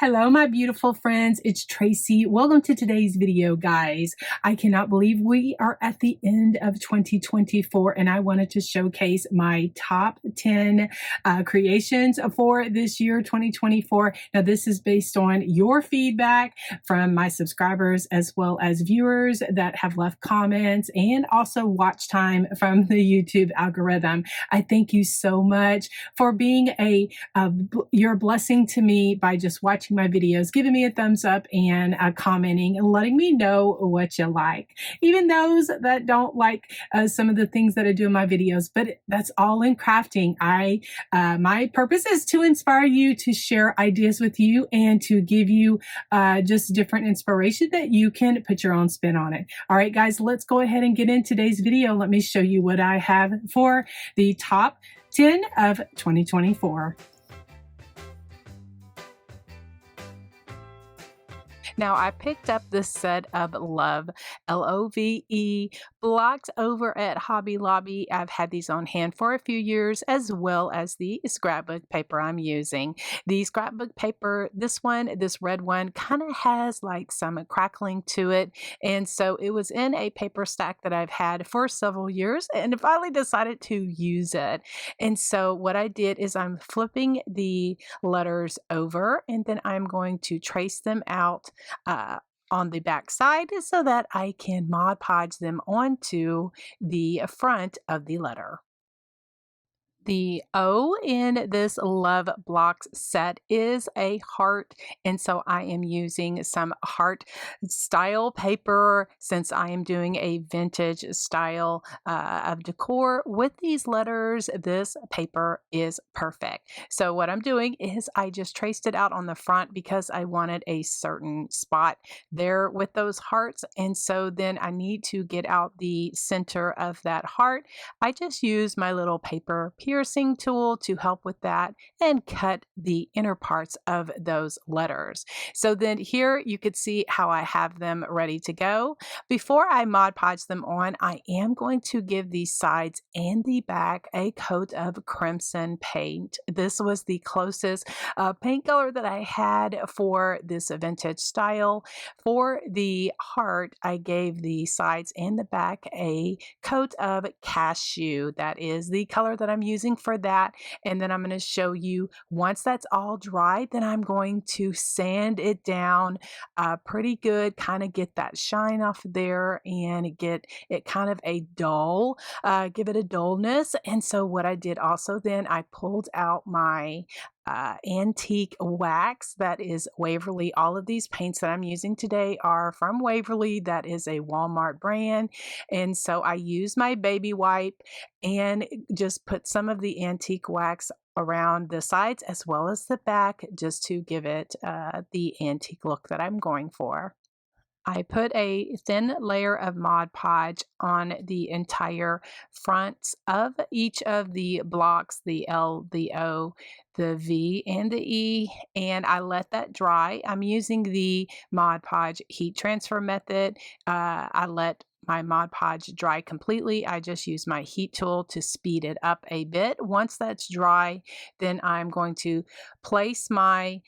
Hello, my beautiful friends. It's Tracy. Welcome to today's video, guys. I cannot believe we are at the end of 2024, and I wanted to showcase my top 10 creations for this year, 2024. Now, this is based on your feedback from my subscribers as well as viewers that have left comments and also watch time from the YouTube algorithm. I thank you so much for being your blessing to me by just watching my videos, giving me a thumbs up and commenting and letting me know what you like. Even those that don't like some of the things that I do in my videos, but that's all in crafting. My purpose is to inspire you, to share ideas with you, and to give you just different inspiration that you can put your own spin on it. All right, guys, let's go ahead and get in today's video. Let me show you what I have for the top 10 of 2024. Now, I picked up this set of Love, L-O-V-E, blocks over at Hobby Lobby. I've had these on hand for a few years, as well as the scrapbook paper I'm using. The scrapbook paper, this red one, kind of has like some crackling to it. And so it was in a paper stack that I've had for several years and finally decided to use it. And so what I did is I'm flipping the letters over, and then I'm going to trace them out on the back side so that I can Mod Podge them onto the front of the letter. The O in this Love Blocks set is a heart, and so I am using some heart style paper since I am doing a vintage style of decor with these letters. This paper is perfect. So what I'm doing is I just traced it out on the front because I wanted a certain spot there with those hearts, and so then I need to get out the center of that heart. I just use my little paper piercing tool to help with that and cut the inner parts of those letters. So then here you could see how I have them ready to go. Before I Mod Podge them on, I am going to give the sides and the back a coat of crimson paint. This was the closest paint color that I had for this vintage style. For the heart, I gave the sides and the back a coat of cashew. That is the color that I'm using for that. And then I'm going to show you once that's all dry, then I'm going to sand it down pretty good, kind of get that shine off there and get it kind of a dull, give it a dullness. And so what I did also then, I pulled out my antique wax that is Waverly. All of these paints that I'm using today are from Waverly. That is a Walmart brand. And so I use my baby wipe and just put some of the antique wax around the sides as well as the back just to give it the antique look that I'm going for. I put a thin layer of Mod Podge on the entire fronts of each of the blocks, the L, the O, the V, and the E, and I let that dry. I'm using the Mod Podge heat transfer method. I let my Mod Podge dry completely. I just use my heat tool to speed it up a bit. Once that's dry, then I'm going to place my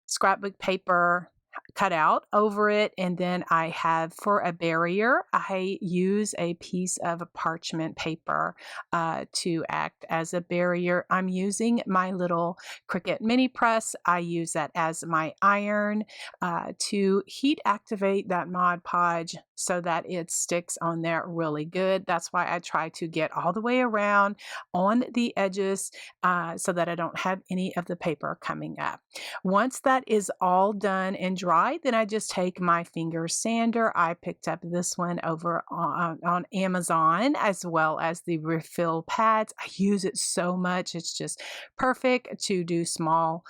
scrapbook paper cut out over it, and then I have for a barrier I use a piece of parchment paper to act as a barrier. I'm using my little Cricut mini press. I use that as my iron to heat activate that Mod Podge so that it sticks on there really good. That's why I try to get all the way around on the edges so that I don't have any of the paper coming up. Once that is all done and dry, then I just take my finger sander. I picked up this one over on Amazon, as well as the refill pads. I use it so much. It's just perfect to do small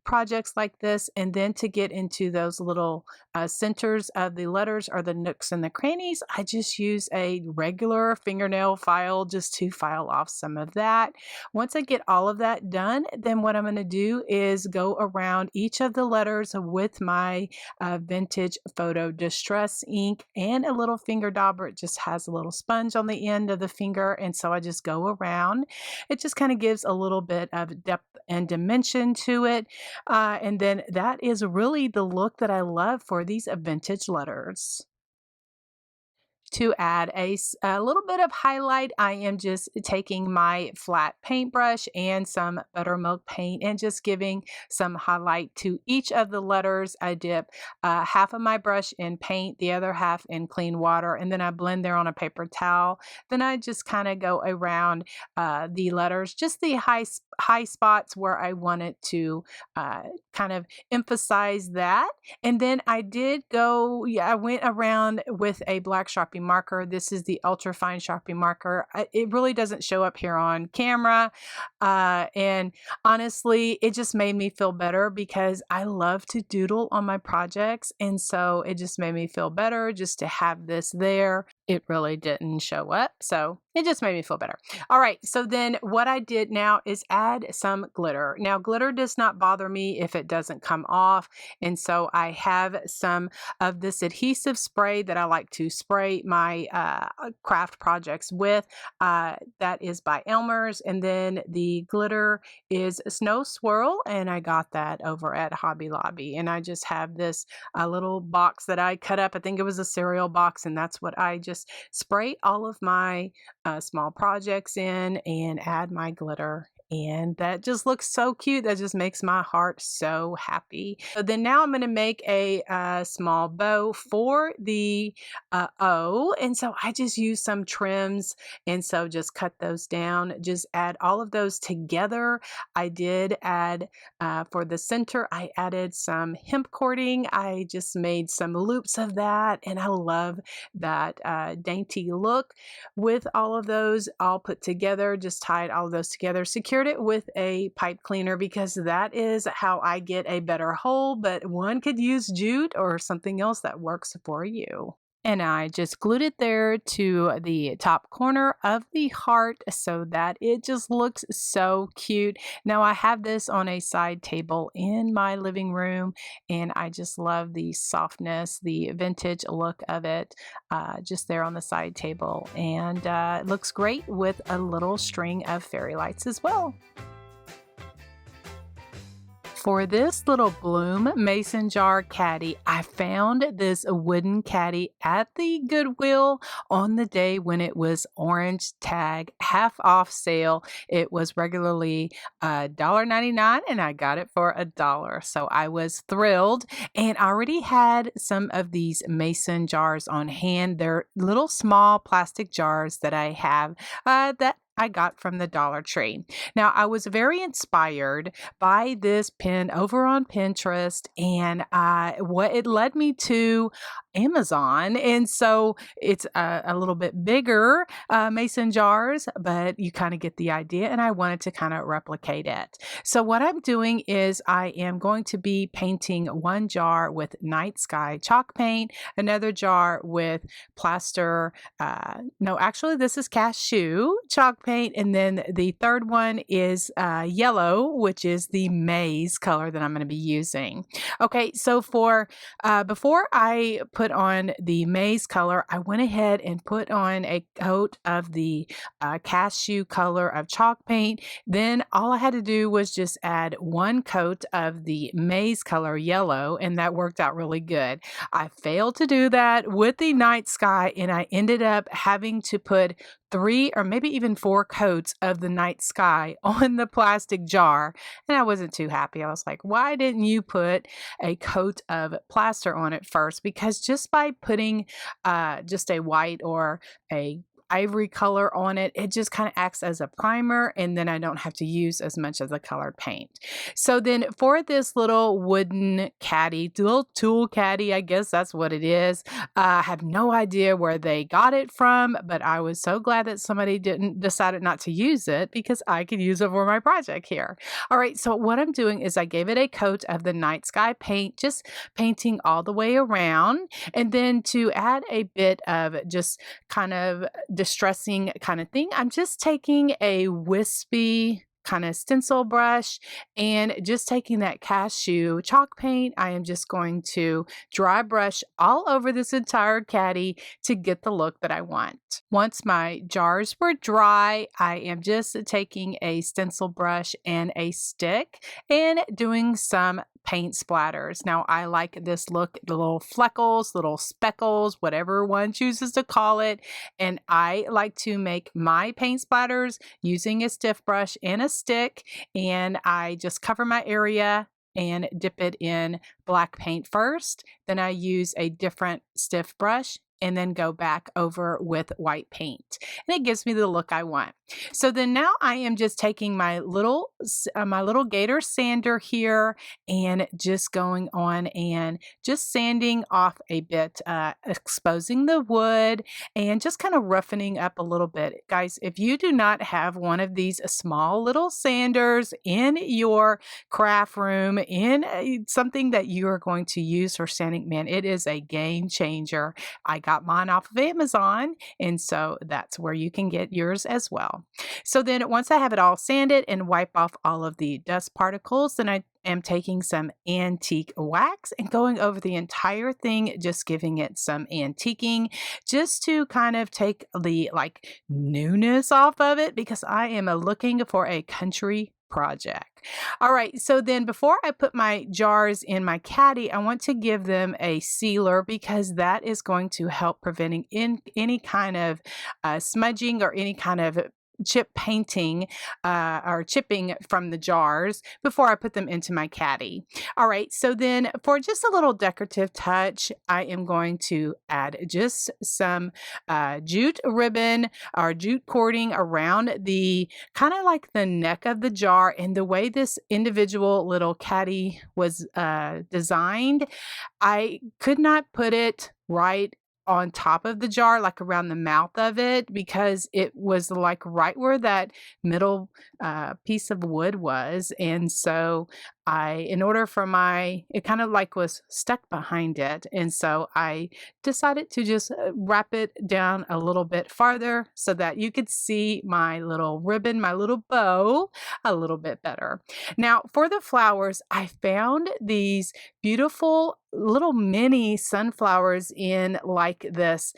projects like this, and then to get into those little centers of the letters or the nooks and the crannies, I just use a regular fingernail file just to file off some of that. Once I get all of that done, then what I'm going to do is go around each of the letters with my vintage photo distress ink and a little finger dauber. It just has a little sponge on the end of the finger, and so I just go around. It just kind of gives a little bit of depth and dimension to it. And then that is really the look that I love for these vintage letters. To add a little bit of highlight, I am just taking my flat paintbrush and some buttermilk paint and just giving some highlight to each of the letters. I dip half of my brush in paint, the other half in clean water, and then I blend there on a paper towel. Then I just kind of go around the letters, just the high spots where I wanted to kind of emphasize that. And then I did go, yeah, I went around with a black Sharpie marker. This is the ultra fine Sharpie marker. It really doesn't show up here on camera. And honestly, it just made me feel better because I love to doodle on my projects. And so it just made me feel better just to have this there. It really didn't show up. So it just made me feel better. All right. So then what I did now is add some glitter. Now, glitter does not bother me if it doesn't come off. And so I have some of this adhesive spray that I like to spray my craft projects with. That is by Elmer's. And then the glitter is Snow Swirl. And I got that over at Hobby Lobby. And I just have this little box that I cut up. I think it was a cereal box. And that's what I just spray all of my small projects in and add my glitter. And that just looks so cute. That just makes my heart so happy. So then now I'm going to make a small bow for the O. And so I just use some trims. And so just cut those down. Just add all of those together. I did add for the center, I added some hemp cording. I just made some loops of that. And I love that dainty look with all of those all put together. Just tied all of those together. Secured it with a pipe cleaner because that is how I get a better hole, but one could use jute or something else that works for you. And I just glued it there to the top corner of the heart so that it just looks so cute. Now I have this on a side table in my living room and I just love the softness, the vintage look of it just there on the side table. And it looks great with a little string of fairy lights as well. For this little bloom mason jar caddy, I found this wooden caddy at the Goodwill on the day when it was orange tag half off sale. It was regularly $1.99 and I got it for $1. So I was thrilled and I already had some of these mason jars on hand. They're little small plastic jars that I have that I got from the Dollar Tree. Now, I was very inspired by this pin over on Pinterest, and what it led me to Amazon. And so it's a little bit bigger mason jars, but you kind of get the idea. And I wanted to kind of replicate it. So what I'm doing is I am going to be painting one jar with night sky chalk paint, another jar with plaster. No, actually, this is cashew chalk paint. And then the third one is yellow, which is the maize color that I'm going to be using. Okay, so for before I put on the maize color, I went ahead and put on a coat of the cashew color of chalk paint. Then all I had to do was just add one coat of the maize color yellow, and that worked out really good. I failed to do that with the night sky, and I ended up having to put 3 or maybe even 4 coats of the night sky on the plastic jar. And I wasn't too happy. I was like, why didn't you put a coat of plaster on it first? Because just by putting just a white or a ivory color on it, it just kind of acts as a primer, and then I don't have to use as much of the colored paint. So then for this little wooden caddy, little tool caddy, I guess that's what it is. I have no idea where they got it from, but I was so glad that somebody decided not to use it because I could use it for my project here. All right, so what I'm doing is I gave it a coat of the night sky paint, just painting all the way around, and then to add a bit of just kind of distressing kind of thing, I'm just taking a wispy kind of stencil brush and just taking that cashew chalk paint, I am just going to dry brush all over this entire caddy to get the look that I want. Once my jars were dry, I am just taking a stencil brush and a stick and doing some paint splatters. Now I like this look, the little fleckles, little speckles, whatever one chooses to call it. And I like to make my paint splatters using a stiff brush and a stick. And I just cover my area and dip it in black paint first. Then I use a different stiff brush and then go back over with white paint. And it gives me the look I want. So then now I am just taking my little gator sander here and just going on and just sanding off a bit, exposing the wood and just kind of roughening up a little bit. Guys, if you do not have one of these small little sanders in your craft room, in something that you are going to use for sanding, man, it is a game changer. I got mine off of Amazon, and so that's where you can get yours as well. So then once I have it all sanded and wipe off all of the dust particles, then I am taking some antique wax and going over the entire thing, just giving it some antiquing, just to kind of take the newness off of it, because I am looking for a country project. All right, so then before I put my jars in my caddy, I want to give them a sealer, because that is going to help preventing any kind of smudging or any kind of chip painting or chipping from the jars before I put them into my caddy. All right, so then for just a little decorative touch, I am going to add just some jute ribbon or jute cording around the kind of like the neck of the jar. And the way this individual little caddy was designed, I could not put it right on top of the jar, like around the mouth of it, because it was like right where that middle piece of wood was. And so in order for it kind of like was stuck behind it. And so I decided to just wrap it down a little bit farther so that you could see my little ribbon, my little bow a little bit better. Now for the flowers, I found these beautiful little mini sunflowers in like this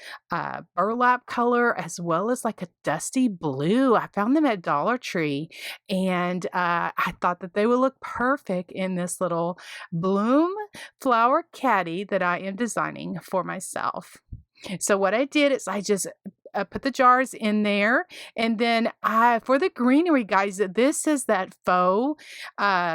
burlap color, as well as like a dusty blue. I found them at Dollar Tree, and I thought that they would look perfect in this little bloom flower caddy that I am designing for myself. So what I did is I just put the jars in there, and then for the greenery, guys, this is that faux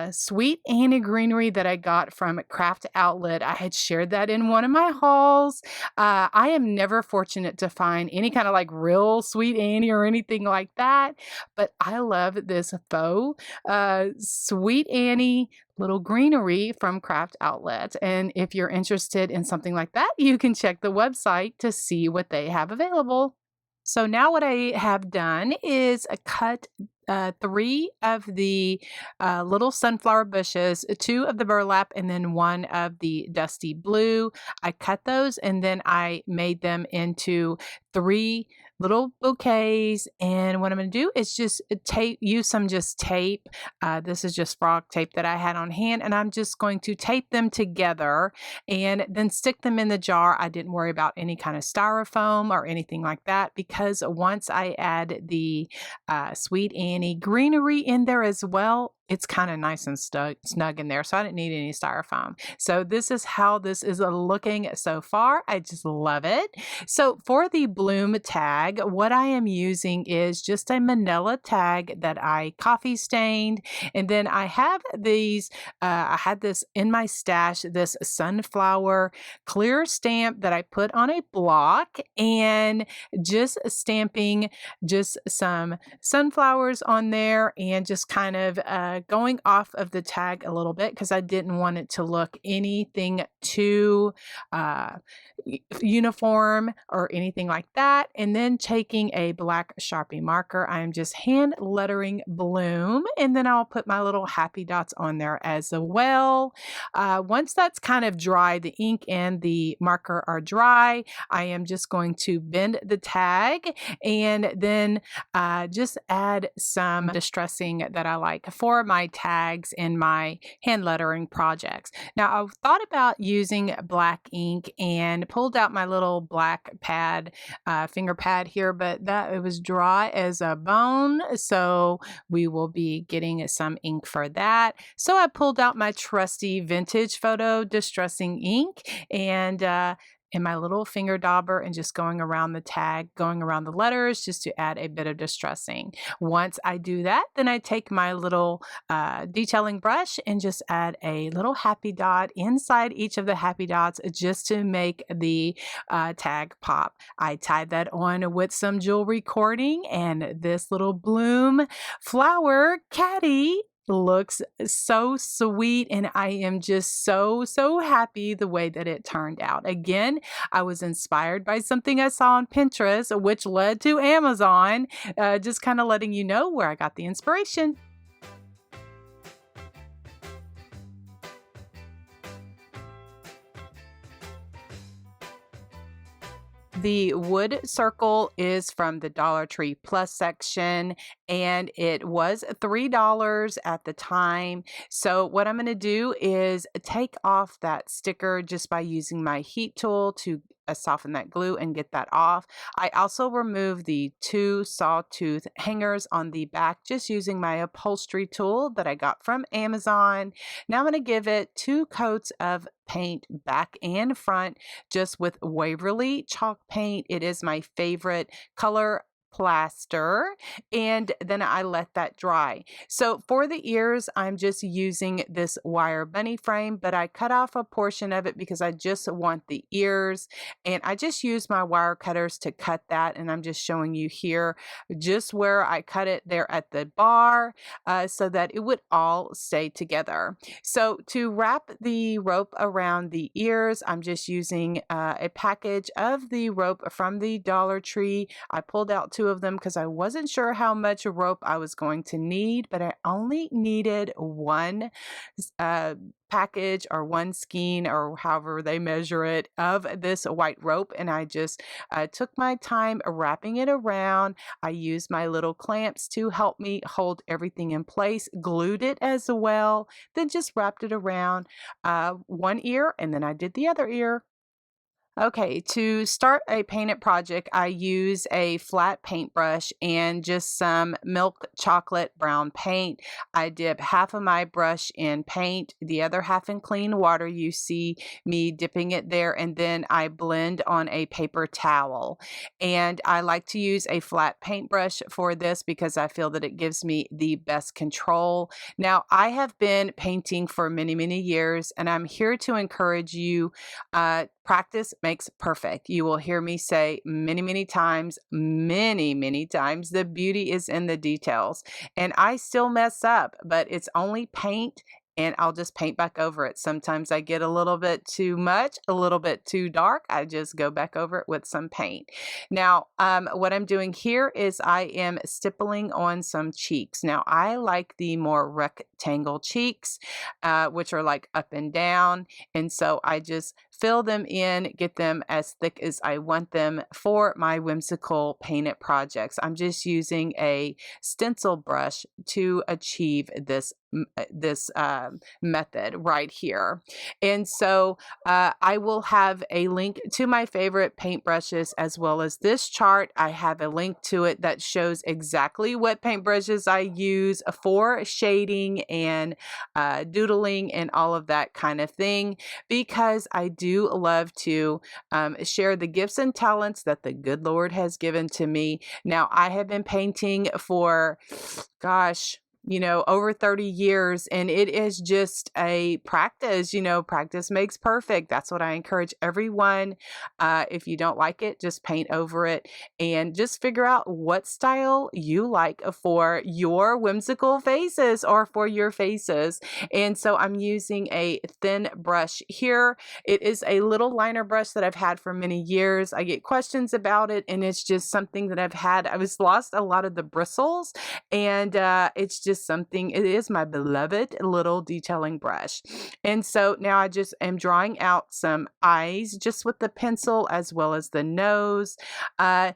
Sweet Annie greenery that I got from Craft Outlet. I had shared that in one of my hauls. I am never fortunate to find any kind of like real Sweet Annie or anything like that, but I love this faux Sweet Annie little greenery from Craft Outlet. And if you're interested in something like that, you can check the website to see what they have available. So now what I have done is cut 3 of the little sunflower bushes, 2 of the burlap, and then 1 of the dusty blue. I cut those, and then I made them into 3 little bouquets. And what I'm going to do is just use some tape. This is just frog tape that I had on hand, and I'm just going to tape them together and then stick them in the jar. I didn't worry about any kind of styrofoam or anything like that, because once I add the Sweet Annie greenery in there as well, it's kind of nice and snug in there, so I didn't need any styrofoam. So this is how this is looking so far. I just love it. So for the bloom tag, what I am using is just a manila tag that I coffee stained, and then I have these, I had this in my stash, this sunflower clear stamp that I put on a block, and just stamping just some sunflowers on there, and just kind of going off of the tag a little bit because I didn't want it to look anything too uniform or anything like that. And then taking a black Sharpie marker, I'm just hand lettering bloom, and then I'll put my little happy dots on there as well. Once that's kind of dry, the ink and the marker are dry, I am just going to bend the tag and then just add some distressing that I like for my tags in my hand lettering projects. Now, I've thought about using black ink and pulled out my little black pad, finger pad here, but that it was dry as a bone, so we will be getting some ink for that. So I pulled out my trusty vintage photo distressing ink and in my little finger dauber and just going around the tag, going around the letters just to add a bit of distressing. Once I do that, then I take my little detailing brush and just add a little happy dot inside each of the happy dots just to make the tag pop. I tied that on with some jewelry cording, and this little bloom flower Caddy looks so sweet, and I am just so happy the way that it turned out. Again, I was inspired by something I saw on Pinterest, which led to Amazon, just kind of letting you know where I got the inspiration. The wood circle is from the Dollar Tree Plus section, and it was $3 at the time. So what I'm going to do is take off that sticker just by using my heat tool to soften that glue and get that off. I also removed the 2 sawtooth hangers on the back just using my upholstery tool that I got from Amazon. Now I'm going to give it 2 coats of paint back and front just with Waverly chalk paint. It is my favorite color plaster, and then I let that dry. So for the ears, I'm just using this wire bunny frame, but I cut off a portion of it because I just want the ears, and I just use my wire cutters to cut that, and I'm just showing you here just where I cut it there at the bar so that it would all stay together. So to wrap the rope around the ears, I'm just using a package of the rope from the Dollar Tree. I pulled out 2 of them because I wasn't sure how much rope I was going to need, but I only needed 1 package or 1 skein or however they measure it of this white rope, and I just took my time wrapping it around. I used my little clamps to help me hold everything in place, glued it as well, then just wrapped it around 1 ear, and then I did the other ear. Okay, to start a painted project, I use a flat paintbrush and just some milk chocolate brown paint. I dip half of my brush in paint, the other half in clean water. You see me dipping it there, and then I blend on a paper towel. And I like to use a flat paintbrush for this because I feel that it gives me the best control. Now, I have been painting for many years, and I'm here to encourage you. Practice makes perfect. You will hear me say many times, many times, the beauty is in the details. And I still mess up, but it's only paint, and I'll just paint back over it. Sometimes I get a little bit too much, a little bit too dark. I just go back over it with some paint. Now, what I'm doing here is I am stippling on some cheeks. Now, I like the more rectangle cheeks, which are like up and down. And so I just fill them in, get them as thick as I want them for my whimsical painted projects. I'm just using a stencil brush to achieve this method right here. And so I will have a link to my favorite paintbrushes as well as this chart. I have a link to it that shows exactly what paintbrushes I use for shading and doodling and all of that kind of thing, because I do love to share the gifts and talents that the good Lord has given to me. Now, I have been painting for, gosh, over 30 years, and it is just a practice. Practice makes perfect. That's what I encourage everyone. If you don't like it, just paint over it and just figure out what style you like for your whimsical faces or for your faces. And so I'm using a thin brush here. It is a little liner brush that I've had for many years. I get questions about it, and it's just something that I've had. I was lost a lot of the bristles, and it's just something. It is my beloved little detailing brush. And so now I just am drawing out some eyes just with the pencil as well as the nose. Now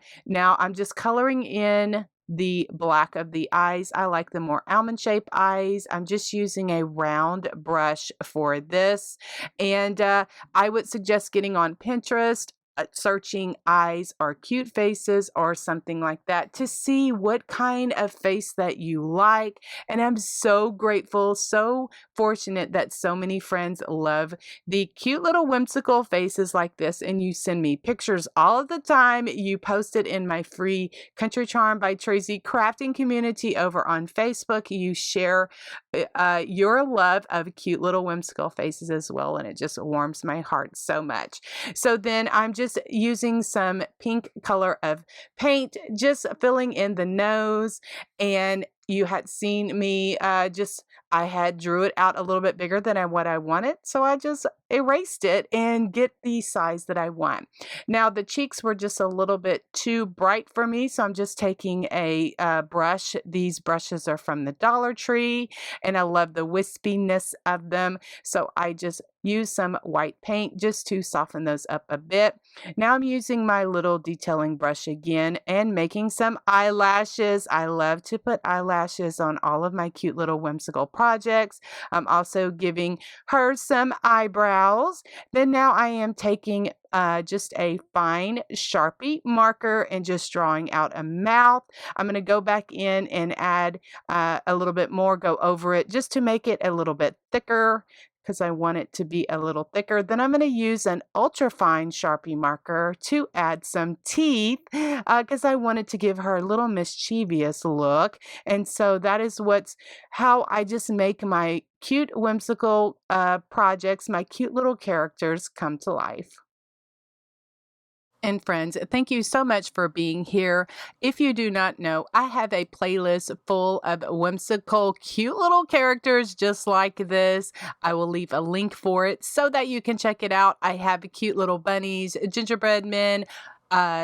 I'm just coloring in the black of the eyes. I like the more almond shaped eyes. I'm just using a round brush for this. And I would suggest getting on Pinterest, searching eyes or cute faces or something like that to see what kind of face that you like. And I'm so grateful, so fortunate that so many friends love the cute little whimsical faces like this. And you send me pictures all of the time. You post it in my free Country Charm by Tracy crafting community over on Facebook. You share your love of cute little whimsical faces as well. And it just warms my heart so much. So then I'm just using some pink color of paint, just filling in the nose. And you had seen me I had drew it out a little bit bigger than what I wanted. So I just erased it and get the size that I want. Now the cheeks were just a little bit too bright for me. So I'm just taking a brush. These brushes are from the Dollar Tree, and I love the wispiness of them. So I just use some white paint just to soften those up a bit. Now I'm using my little detailing brush again and making some eyelashes. I love to put eyelashes on all of my cute little whimsical projects. I'm also giving her some eyebrows. Then now I am taking just a fine Sharpie marker and just drawing out a mouth. I'm going to go back in and add a little bit more, go over it just to make it a little bit thicker, because I want it to be a little thicker. Then I'm going to use an ultra fine Sharpie marker to add some teeth because I wanted to give her a little mischievous look. And so that is how I just make my cute whimsical projects, my cute little characters come to life. And friends, thank you so much for being here. If you do not know, I have a playlist full of whimsical, cute little characters just like this. I will leave a link for it so that you can check it out. I have cute little bunnies, gingerbread men,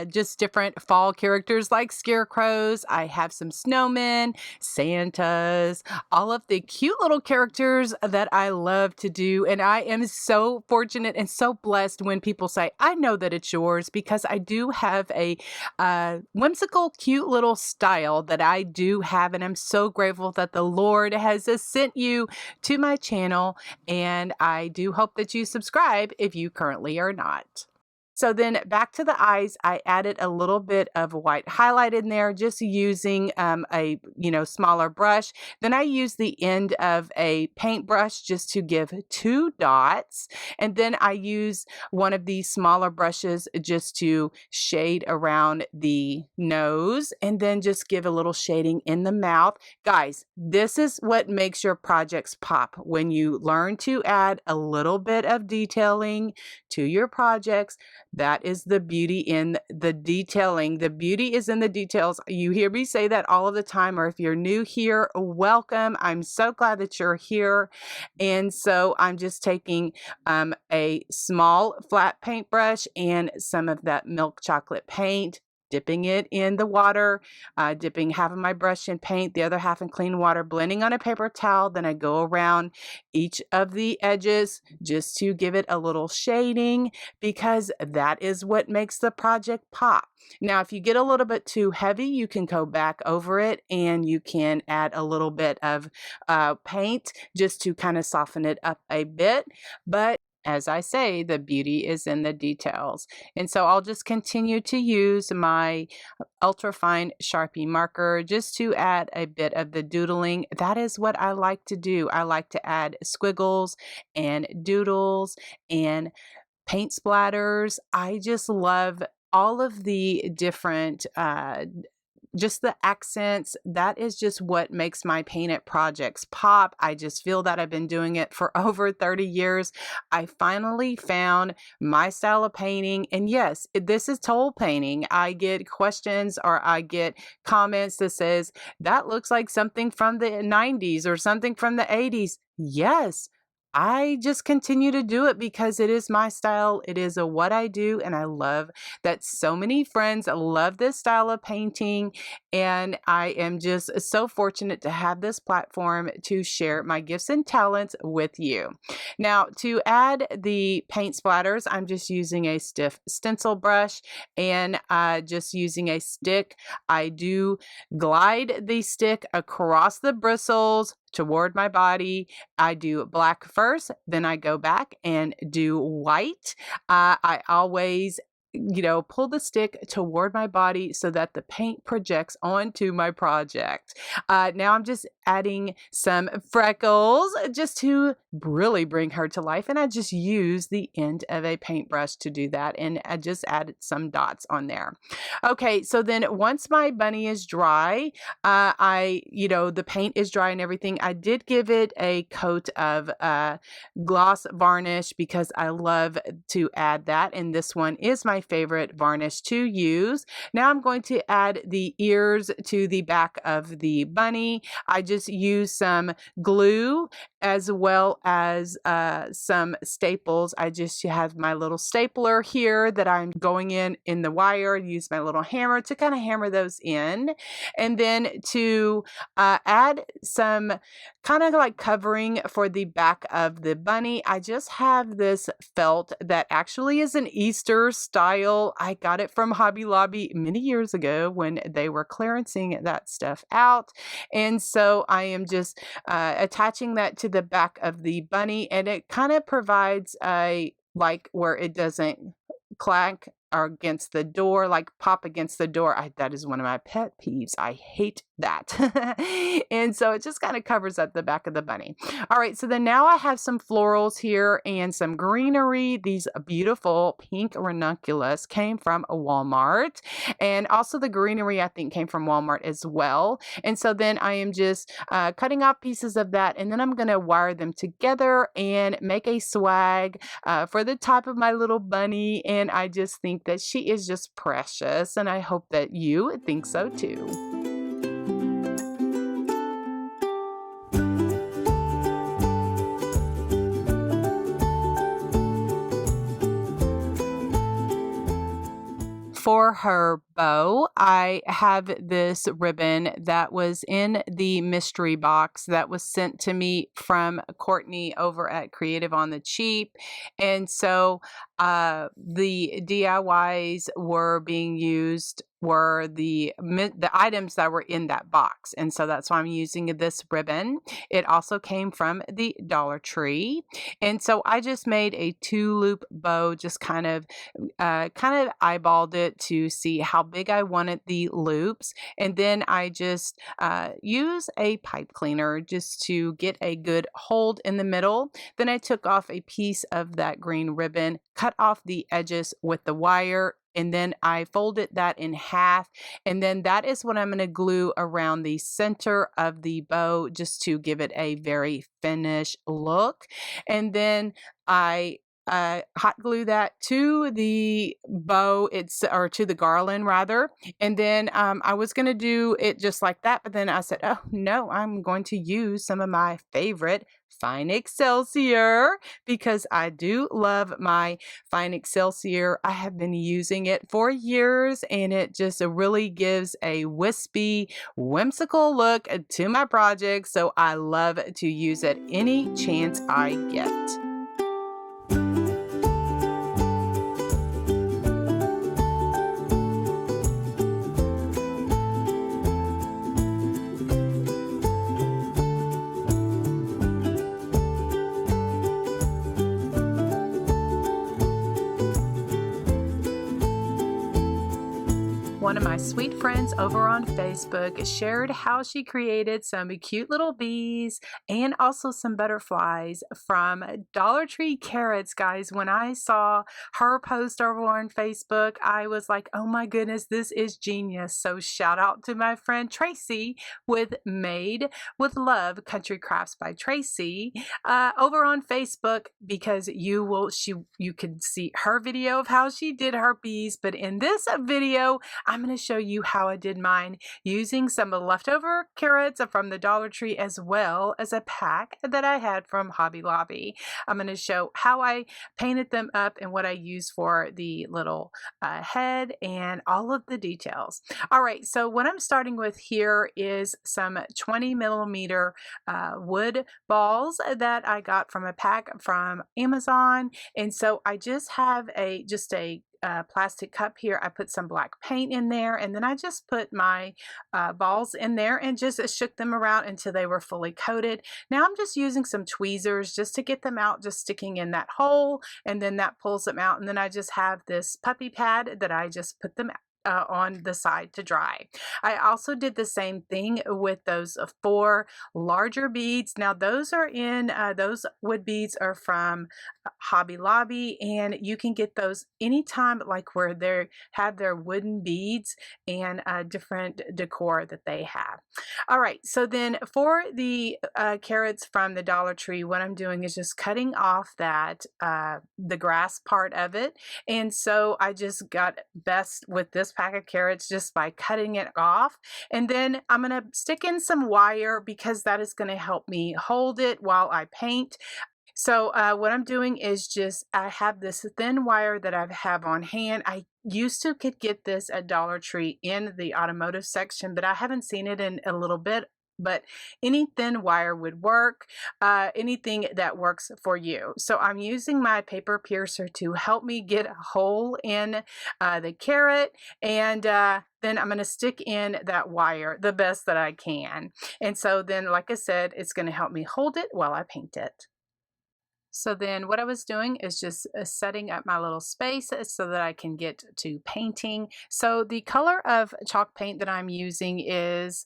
just different fall characters like scarecrows. I have some snowmen, Santas, all of the cute little characters that I love to do. And I am so fortunate and so blessed when people say, I know that it's yours, because I do have a whimsical, cute little style that I do have. And I'm so grateful that the Lord has sent you to my channel. And I do hope that you subscribe if you currently are not. So then back to the eyes, I added a little bit of white highlight in there, just using a smaller brush. Then I used the end of a paintbrush just to give 2 dots. And then I use one of these smaller brushes just to shade around the nose, and then just give a little shading in the mouth. Guys, this is what makes your projects pop. When you learn to add a little bit of detailing to your projects, that is the beauty in the detailing. The beauty is in the details. You hear me say that all of the time, or if you're new here, welcome. I'm so glad that you're here. And so I'm just taking a small flat paintbrush and some of that milk chocolate paint, dipping it in the water, dipping half of my brush in paint, the other half in clean water, blending on a paper towel. Then I go around each of the edges just to give it a little shading, because that is what makes the project pop. Now, if you get a little bit too heavy, you can go back over it and you can add a little bit of paint just to kind of soften it up a bit. But as I say, the beauty is in the details. And so I'll just continue to use my ultrafine Sharpie marker just to add a bit of the doodling. That is what I like to do. I like to add squiggles and doodles and paint splatters. I just love all of the different just the accents, that is just what makes my painted projects pop. I just feel that I've been doing it for over 30 years. I finally found my style of painting. And yes, this is toll painting. I get questions or I get comments that says, that looks like something from the 90s or something from the 80s. Yes. I just continue to do it because it is my style. It is what I do. And I love that so many friends love this style of painting. And I am just so fortunate to have this platform to share my gifts and talents with you. Now, to add the paint splatters, I'm just using a stiff stencil brush and just using a stick. I do glide the stick across the bristles toward my body. I do black first, then I go back and do white. I always pull the stick toward my body so that the paint projects onto my project. Now I'm just adding some freckles just to really bring her to life. And I just use the end of a paintbrush to do that. And I just added some dots on there. Okay, so then once my bunny is dry, the paint is dry and everything, I did give it a coat of gloss varnish because I love to add that. And this one is my favorite varnish to use. Now I'm going to add the ears to the back of the bunny. I just use some glue as well as some staples. I just have my little stapler here that I'm going in the wire, use my little hammer to kind of hammer those in. And then to add some kind of like covering for the back of the bunny, I just have this felt that actually is an Easter style. I got it from Hobby Lobby many years ago when they were clearancing that stuff out. And so I am just attaching that to the back of the bunny, and it kind of provides a like where it doesn't clank or against the door, like pop against the door. That is one of my pet peeves. I hate that. And so it just kind of covers up the back of the bunny. All right, so then now I have some florals here and some greenery. These beautiful pink ranunculus came from Walmart. And also the greenery, I think, came from Walmart as well. And so then I am just cutting off pieces of that, and then I'm going to wire them together and make a swag for the top of my little bunny. And I just think that she is just precious, and I hope that you think so too. For her bow, I have this ribbon that was in the mystery box that was sent to me from Courtney over at Creative on the Cheap. And so the DIYs were being used were the items that were in that box. And so that's why I'm using this ribbon. It also came from the Dollar Tree. And so I just made a 2-loop bow, just kind of eyeballed it to see how big I wanted the loops. And then I just use a pipe cleaner just to get a good hold in the middle. Then I took off a piece of that green ribbon, cut off the edges with the wire, and then I folded that in half. And then that is what I'm going to glue around the center of the bow just to give it a very finished look. And then I hot glue that to the bow, or to the garland rather. And then I was going to do it just like that, but then I said, oh no, I'm going to use some of my favorite Fine Excelsior because I do love my Fine Excelsior. I have been using it for years, and it just really gives a wispy, whimsical look to my project. So I love to use it any chance I get. one of my sweet friends over on Facebook shared how she created some cute little bees and also some butterflies from Dollar Tree carrots, guys. When I saw her post over on Facebook, I was like, oh my goodness, this is genius. So shout out to my friend Tracy with Made with Love Country Crafts by Tracy over on Facebook, because you can see her video of how she did her bees. But in this video, I'm going to show you how I did mine using some leftover carrots from the Dollar Tree, as well as a pack that I had from Hobby Lobby. I'm going to show how I painted them up and what I used for the little head and all of the details. All right, so what I'm starting with here is some 20mm wood balls that I got from a pack from Amazon. And so I just have a plastic cup here. I put some black paint in there, and then I just put my balls in there and just shook them around until they were fully coated. Now I'm just using some tweezers just to get them out, just sticking in that hole, and then that pulls them out. And then I just have this puppy pad that I just put them on the side to dry. I also did the same thing with those 4 larger beads. Now those wood beads are from Hobby Lobby, and you can get those anytime, like where they have their wooden beads and different decor that they have. All right, so then for the carrots from the Dollar Tree, what I'm doing is just cutting off that the grass part of it. And so I just got best with this pack of carrots just by cutting it off. And then I'm going to stick in some wire, because that is going to help me hold it while I paint. So what I'm doing is I have this thin wire that I have on hand. I used to could get this at Dollar Tree in the automotive section, but I haven't seen it in a little bit. But any thin wire would work, anything that works for you. So I'm using my paper piercer to help me get a hole in the carrot, and then I'm going to stick in that wire the best that I can. And so then, like I said, it's going to help me hold it while I paint it. So then what I was doing is just setting up my little space so that I can get to painting. So the color of chalk paint that I'm using is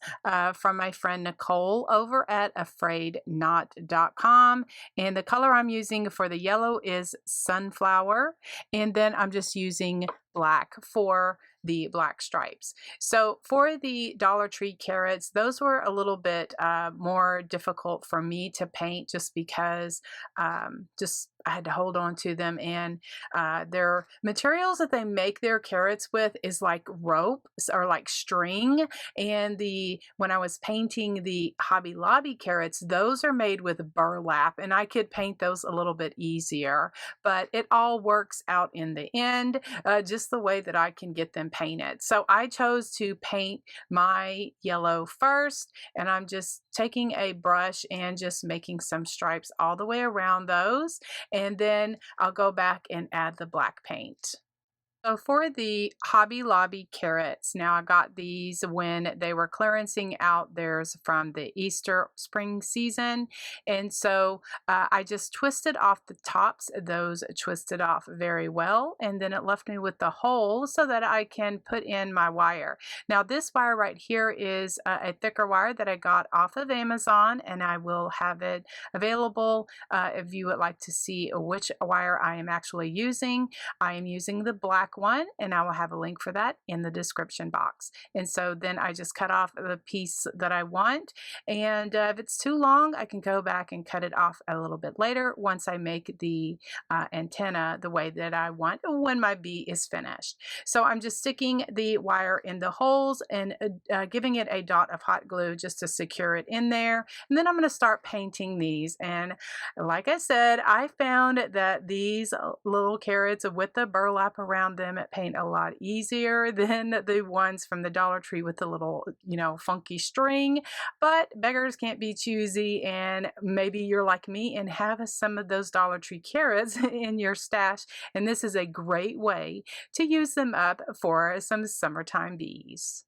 from my friend Nicole over at afraidnot.com. And the color I'm using for the yellow is Sunflower. And then I'm just using black for the black stripes. So for the Dollar Tree carrots, those were a little bit more difficult for me to paint, just because I had to hold on to them, and their materials that they make their carrots with is like rope or like string. And when I was painting the Hobby Lobby carrots, those are made with burlap, and I could paint those a little bit easier, but it all works out in the end, just the way that I can get them painted. So I chose to paint my yellow first, and I'm just taking a brush and just making some stripes all the way around those. And then I'll go back and add the black paint. So for the Hobby Lobby carrots, now I got these when they were clearancing out theirs from the Easter spring season. And so I just twisted off the tops. Those twisted off very well. And then it left me with the hole so that I can put in my wire. Now this wire right here is a thicker wire that I got off of Amazon, and I will have it available if you would like to see which wire I am actually using. I am using the black one, and I will have a link for that in the description box. And so then I just cut off the piece that I want, and if it's too long, I can go back and cut it off a little bit later once I make the antenna the way that I want when my bee is finished. So I'm just sticking the wire in the holes and giving it a dot of hot glue just to secure it in there. And then I'm going to start painting these. And like I said, I found that these little carrots with the burlap around them paint a lot easier than the ones from the Dollar Tree with the little, funky string. But beggars can't be choosy, and maybe you're like me and have some of those Dollar Tree carrots in your stash, and this is a great way to use them up for some summertime bees.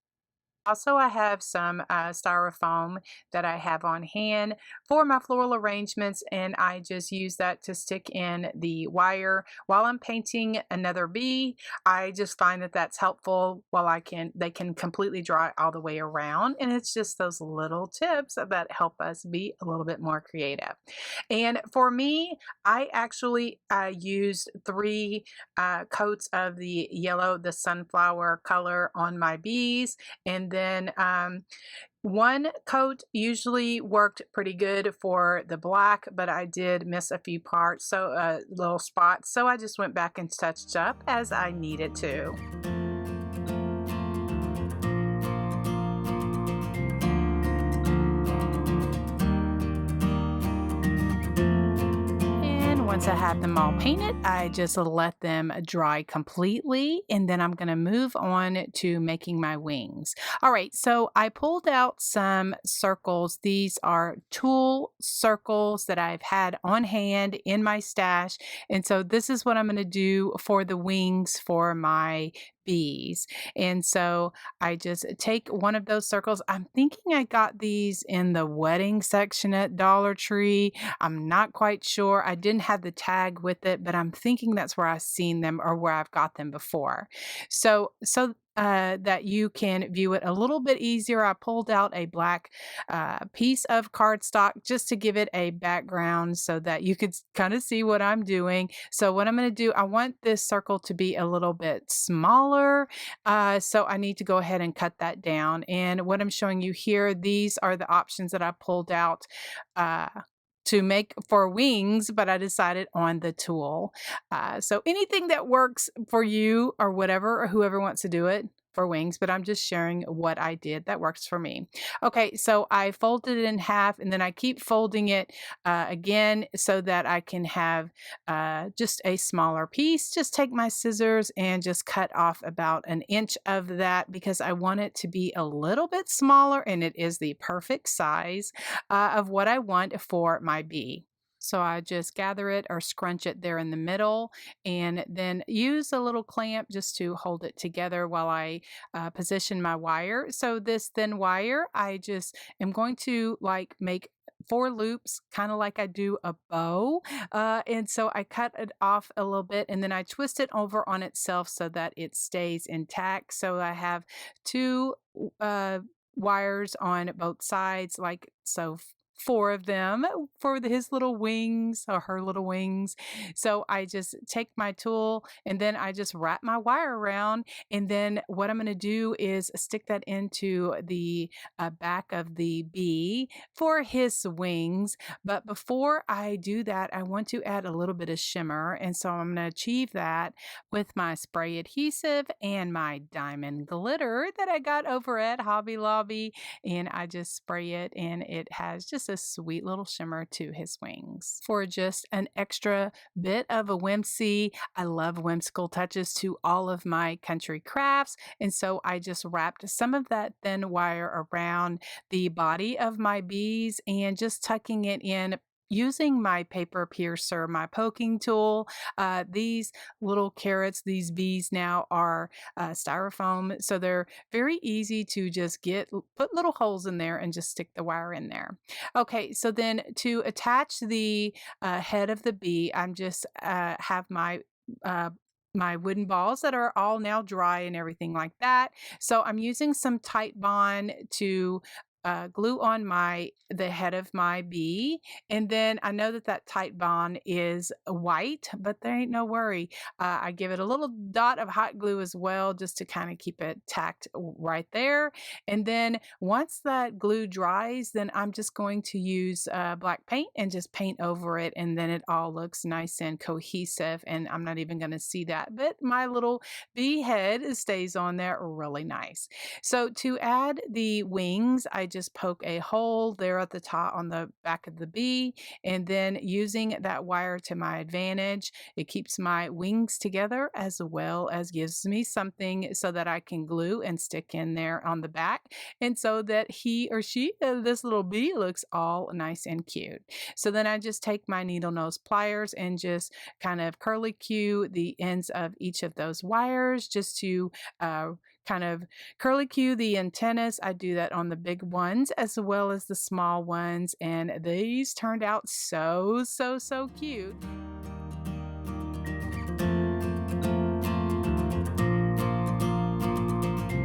Also, I have some styrofoam that I have on hand for my floral arrangements, and I just use that to stick in the wire while I'm painting another bee. I just find that that's helpful while they can completely dry all the way around, and it's just those little tips that help us be a little bit more creative. And for me, I actually used three coats of the yellow, the sunflower color on my bees, and then one coat usually worked pretty good for the black, but I did miss a few parts, so little spots. So I just went back and touched up as I needed to. Once I have them all painted, I just let them dry completely, and then I'm going to move on to making my wings. All right, so I pulled out some circles. These are tulle circles that I've had on hand in my stash, and so this is what I'm going to do for the wings for my bees. And so I just take one of those circles. I'm thinking I got these in the wedding section at Dollar Tree. I'm not quite sure. I didn't have the tag with it, but I'm thinking that's where I've seen them or where I've got them before. So that you can view it a little bit easier, I pulled out a black piece of cardstock just to give it a background so that you could kind of see what I'm doing. So what I'm going to do, I want this circle to be a little bit smaller. So I need to go ahead and cut that down. And what I'm showing you here, these are the options that I pulled out to make for wings, but I decided on the tulle. So anything that works for you or whatever, or whoever wants to do it for wings, but I'm just sharing what I did that works for me. Okay, so I folded it in half, and then I keep folding it again so that I can have just a smaller piece. Just take my scissors and just cut off about an inch of that because I want it to be a little bit smaller, and it is the perfect size of what I want for my bee. So I just gather it or scrunch it there in the middle and then use a little clamp just to hold it together while I position my wire. So this thin wire, I just am going to like make 4 loops, kind of like I do a bow. And so I cut it off a little bit and then I twist it over on itself so that it stays intact. So I have two wires on both sides, like so 4 of them for his little wings or her little wings. So I just take my tool and then I just wrap my wire around. And then what I'm going to do is stick that into the back of the bee for his wings. But before I do that, I want to add a little bit of shimmer. And so I'm going to achieve that with my spray adhesive and my diamond glitter that I got over at Hobby Lobby. And I just spray it and it has just a sweet little shimmer to his wings. For just an extra bit of a whimsy, I love whimsical touches to all of my country crafts. And so I just wrapped some of that thin wire around the body of my bees and just tucking it in using my paper piercer, my poking tool. These little carrots, these bees now are styrofoam, so they're very easy to just put little holes in there and just stick the wire in there. Okay, so then to attach the head of the bee, I'm just have my wooden balls that are all now dry and everything like that. So I'm using some Tight Bond to glue on the head of my bee, and then I know that that Tight Bond is white, but there ain't no worry. I give it a little dot of hot glue as well, just to kind of keep it tacked right there. And then once that glue dries, then I'm just going to use black paint and just paint over it, and then it all looks nice and cohesive. And I'm not even going to see that, but my little bee head stays on there really nice. So to add the wings, I just poke a hole there at the top on the back of the bee, and then using that wire to my advantage, it keeps my wings together as well as gives me something so that I can glue and stick in there on the back, and so that he or she, this little bee, looks all nice and cute. So then I just take my needle nose pliers and just kind of curly cue the ends of each of those wires just to kind of curly cue the antennas. I do that on the big ones as well as the small ones, and these turned out so cute.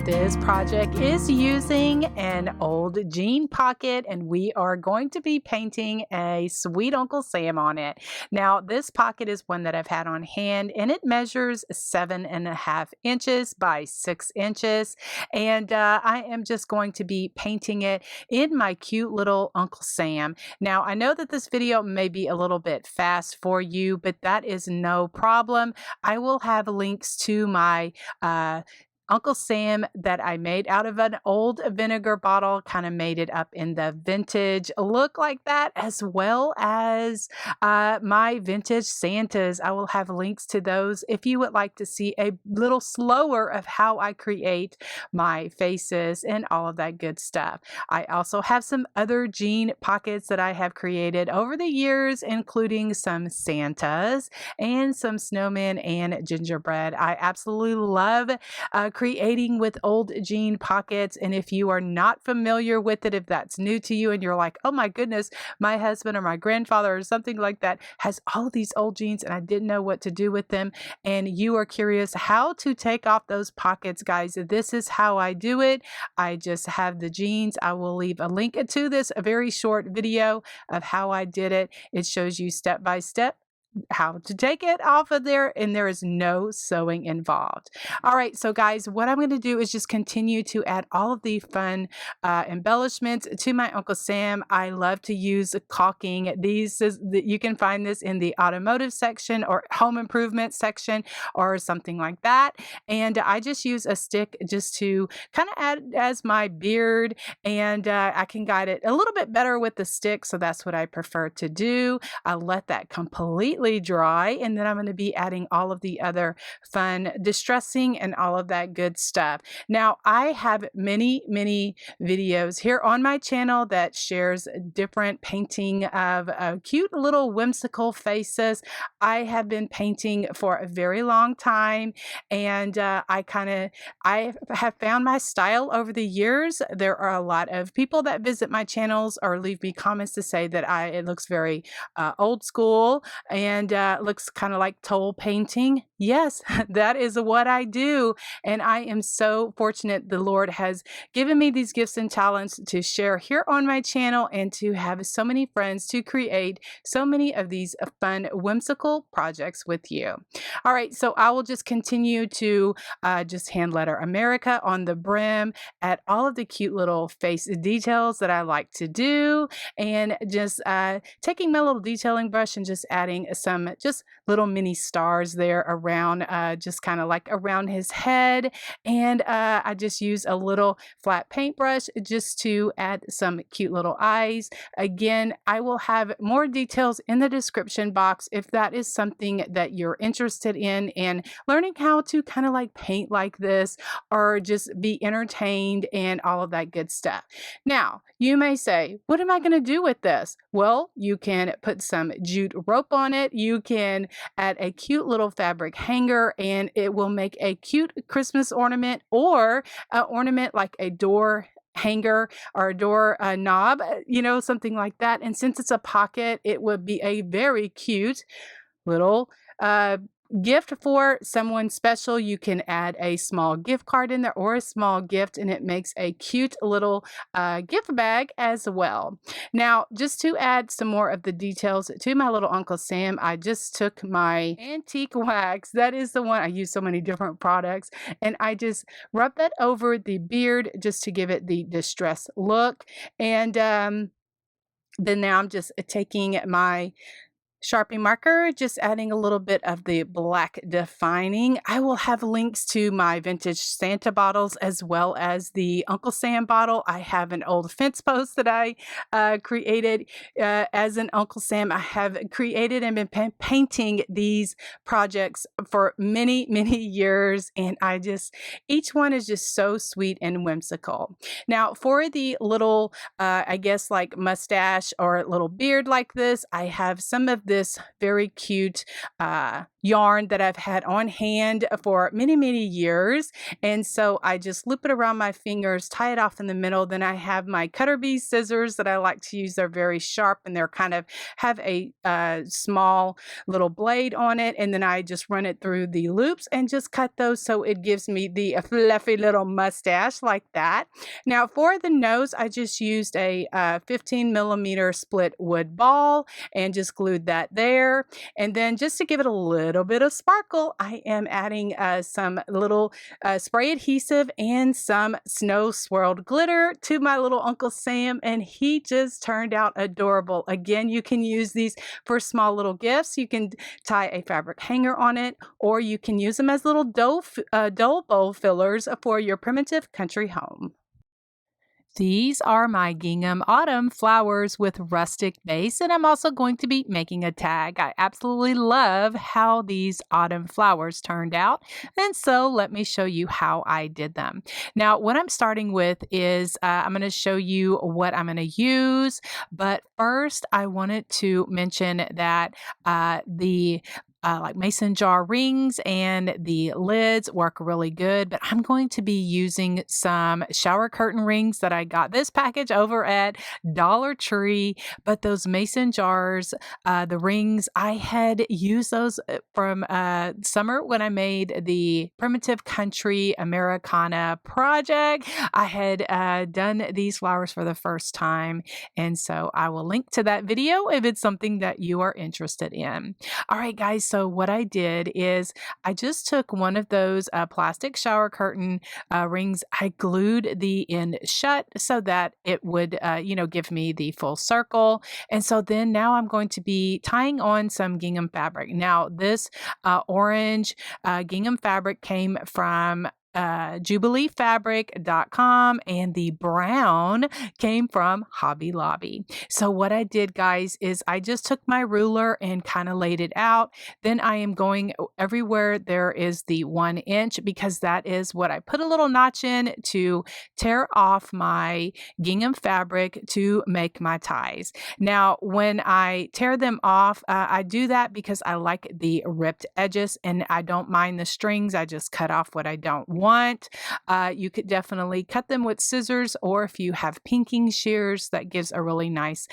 This project is using an old jean pocket, and we are going to be painting a sweet Uncle Sam on it. Now, this pocket is one that I've had on hand, and it measures 7.5 inches by 6 inches. And I am just going to be painting it in my cute little Uncle Sam. Now, I know that this video may be a little bit fast for you, but that is no problem. I will have links to my Uncle Sam that I made out of an old vinegar bottle, kind of made it up in the vintage look like that, as well as my vintage Santas. I will have links to those if you would like to see a little slower of how I create my faces and all of that good stuff. I also have some other jean pockets that I have created over the years, including some Santas and some Snowman and Gingerbread. I absolutely love creating with old jean pockets. And if you are not familiar with it, if that's new to you and you're like, oh my goodness, my husband or my grandfather or something like that has all of these old jeans and I didn't know what to do with them, and you are curious how to take off those pockets, guys, this is how I do it. I just have the jeans. I will leave a link to this, a very short video of how I did it. It shows you step by step how to take it off of there, and there is no sewing involved. All right, so guys, what I'm going to do is just continue to add all of the fun embellishments to my Uncle Sam. I love to use caulking. You can find this in the automotive section or home improvement section or something like that. And I just use a stick just to kind of add as my beard, and I can guide it a little bit better with the stick, so that's what I prefer to do. I let that completely dry, and then I'm going to be adding all of the other fun distressing and all of that good stuff. Now, I have many videos here on my channel that shares different painting of cute little whimsical faces. I have been painting for a very long time, and I have found my style over the years. There are a lot of people that visit my channels or leave me comments to say that it looks very old school and looks kind of like toll painting. Yes, that is what I do. And I am so fortunate the Lord has given me these gifts and talents to share here on my channel and to have so many friends to create so many of these fun, whimsical projects with you. All right, so I will just continue to just hand letter America on the brim, at all of the cute little face details that I like to do, and just taking my little detailing brush and just adding some just little mini stars there around, just kind of like around his head. And I just use a little flat paintbrush just to add some cute little eyes. Again, I will have more details in the description box if that is something that you're interested in and learning how to kind of like paint like this or just be entertained and all of that good stuff. Now, you may say, what am I going to do with this? Well, you can put some jute rope on it. You can add a cute little fabric hanger, and it will make a cute Christmas ornament, or an ornament like a door hanger or a door knob, something like that. And since it's a pocket, it would be a very cute little gift for someone special. You can add a small gift card in there or a small gift, and it makes a cute little gift bag as well. Now, just to add some more of the details to my little Uncle Sam, I just took my antique wax. That is the one. I use so many different products, and I just rub that over the beard just to give it the distressed look. And then now I'm just taking my Sharpie marker, just adding a little bit of the black defining. I will have links to my vintage Santa bottles as well as the Uncle Sam bottle. I have an old fence post that I created as an Uncle Sam. I have created and been painting these projects for many years, and each one is just so sweet and whimsical. Now, for the little, I guess like mustache or little beard like this, I have some of this very cute yarn that I've had on hand for many, many years. And so I just loop it around my fingers, tie it off in the middle. Then I have my cutter bee scissors that I like to use. They're very sharp and they're kind of have a small little blade on it. And then I just run it through the loops and just cut those so it gives me the fluffy little mustache like that. Now for the nose, I just used a 15 millimeter split wood ball and just glued that there. And then just to give it a little bit of sparkle, I am adding some little spray adhesive and some snow swirled glitter to my little Uncle Sam, and he just turned out adorable. Again, you can use these for small little gifts. You can tie a fabric hanger on it, or you can use them as little dough bowl fillers for your primitive country home. These are my Gingham Autumn flowers with rustic base, and I'm also going to be making a tag. I absolutely love how these autumn flowers turned out, and so let me show you how I did them. Now, what I'm starting with is I'm going to show you what I'm going to use, but first I wanted to mention that the like mason jar rings and the lids work really good, but I'm going to be using some shower curtain rings that I got this package over at Dollar Tree. But those mason jars, the rings, I had used those from summer when I made the Primitive Country Americana project. I had done these flowers for the first time, and so I will link to that video if it's something that you are interested in. All right, guys. So what I did is I just took one of those plastic shower curtain rings. I glued the end shut so that it would, give me the full circle. And so then now I'm going to be tying on some gingham fabric. Now this orange gingham fabric came from jubileefabric.com, and the brown came from Hobby Lobby. So what I did, guys, is I just took my ruler and kind of laid it out. Then I am going everywhere there is the 1 inch, because that is what I put a little notch in to tear off my gingham fabric to make my ties. Now when I tear them off, I do that because I like the ripped edges and I don't mind the strings. I just cut off what I don't want. You could definitely cut them with scissors, or if you have pinking shears, that gives a really nice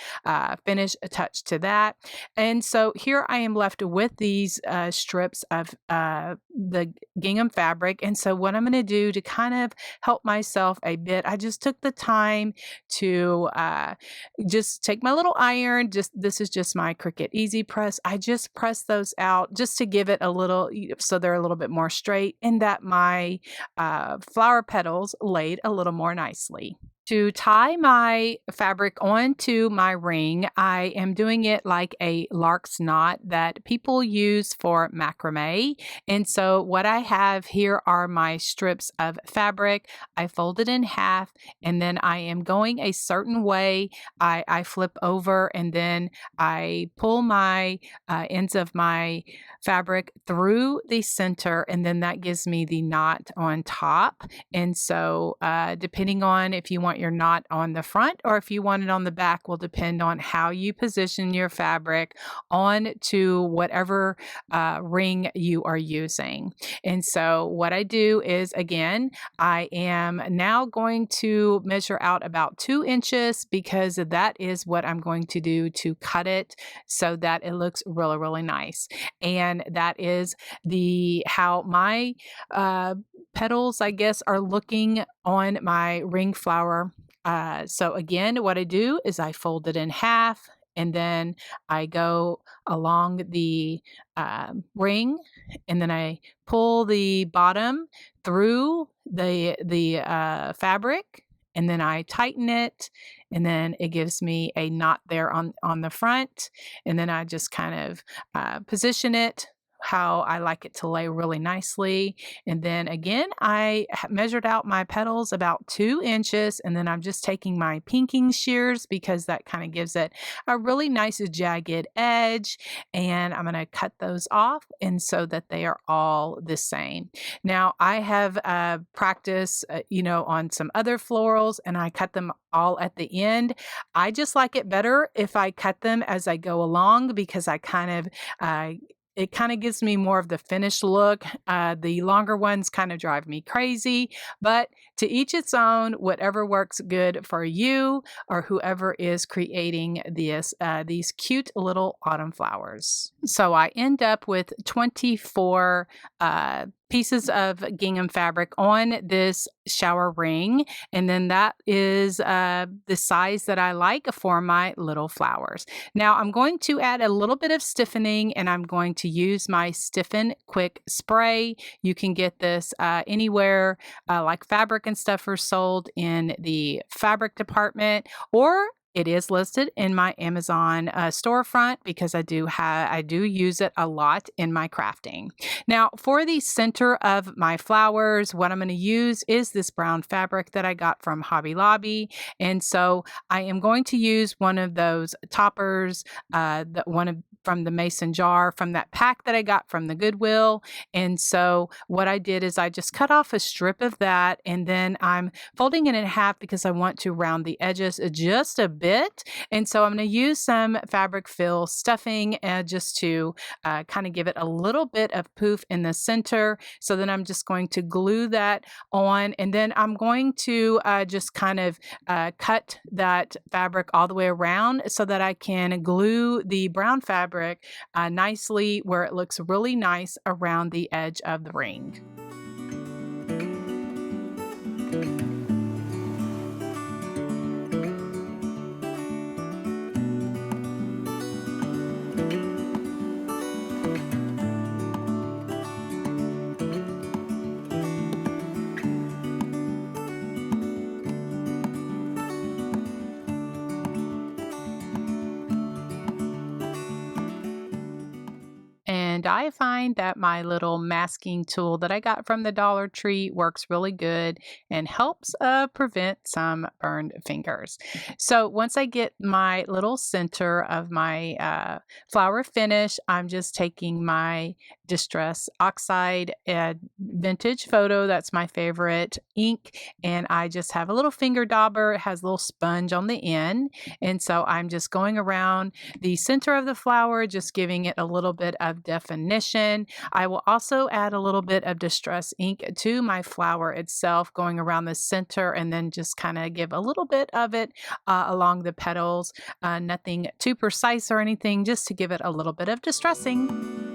finish touch to that. And so here I am left with these strips of the gingham fabric. And so what I'm going to do to kind of help myself a bit, I just took the time to just take my little iron. This is just my Cricut Easy Press. I just press those out just to give it a little, so they're a little bit more straight, and that my flower petals laid a little more nicely. To tie my fabric onto my ring, I am doing it like a lark's knot that people use for macrame. And so what I have here are my strips of fabric. I fold it in half, and then I am going a certain way. I flip over, and then I pull my ends of my fabric through the center, and then that gives me the knot on top. And so depending on if you want your knot on the front or if you want it on the back will depend on how you position your fabric on to whatever ring you are using. And so what I do is, again, I am now going to measure out about 2 inches, because that is what I'm going to do to cut it so that it looks really, really nice. And that is how my petals, I guess, are looking on my ring flower. So again, what I do is I fold it in half, and then I go along the ring, and then I pull the bottom through the fabric, and then I tighten it, and then it gives me a knot there on the front, and then I just kind of position it how I like it to lay really nicely. And then again, I measured out my petals about 2 inches, and then I'm just taking my pinking shears because that kind of gives it a really nice jagged edge, and I'm going to cut those off and so that they are all the same. Now I have practiced on some other florals, and I cut them all at the end. I just like it better if I cut them as I go along, because I kind of it kind of gives me more of the finished look. The longer ones kind of drive me crazy, but to each its own, whatever works good for you or whoever is creating these cute little autumn flowers. So I end up with 24 pieces of gingham fabric on this shower ring, and then that is the size that I like for my little flowers. Now I'm going to add a little bit of stiffening, and I'm going to use my Stiffen Quick Spray. You can get this anywhere, like fabric and stuff are sold in the fabric department, or it is listed in my Amazon storefront because I do use it a lot in my crafting. Now, for the center of my flowers, what I'm going to use is this brown fabric that I got from Hobby Lobby, and so I am going to use one of those toppers, from the mason jar from that pack that I got from the Goodwill. And so what I did is I just cut off a strip of that, and then I'm folding it in half because I want to round the edges just a bit. And so I'm going to use some fabric fill stuffing just to kind of give it a little bit of poof in the center. So then I'm just going to glue that on, and then I'm going to just kind of cut that fabric all the way around so that I can glue the brown fabric nicely where it looks really nice around the edge of the ring. And I find that my little masking tool that I got from the Dollar Tree works really good and helps prevent some burned fingers. So once I get my little center of my flower finish, I'm just taking my Distress Oxide Vintage Photo, that's my favorite ink, and I just have a little finger dauber. It has a little sponge on the end, and so I'm just going around the center of the flower, just giving it a little bit of definition. I will also add a little bit of Distress ink to my flower itself, going around the center, and then just kind of give a little bit of it along the petals. Nothing too precise or anything, just to give it a little bit of distressing.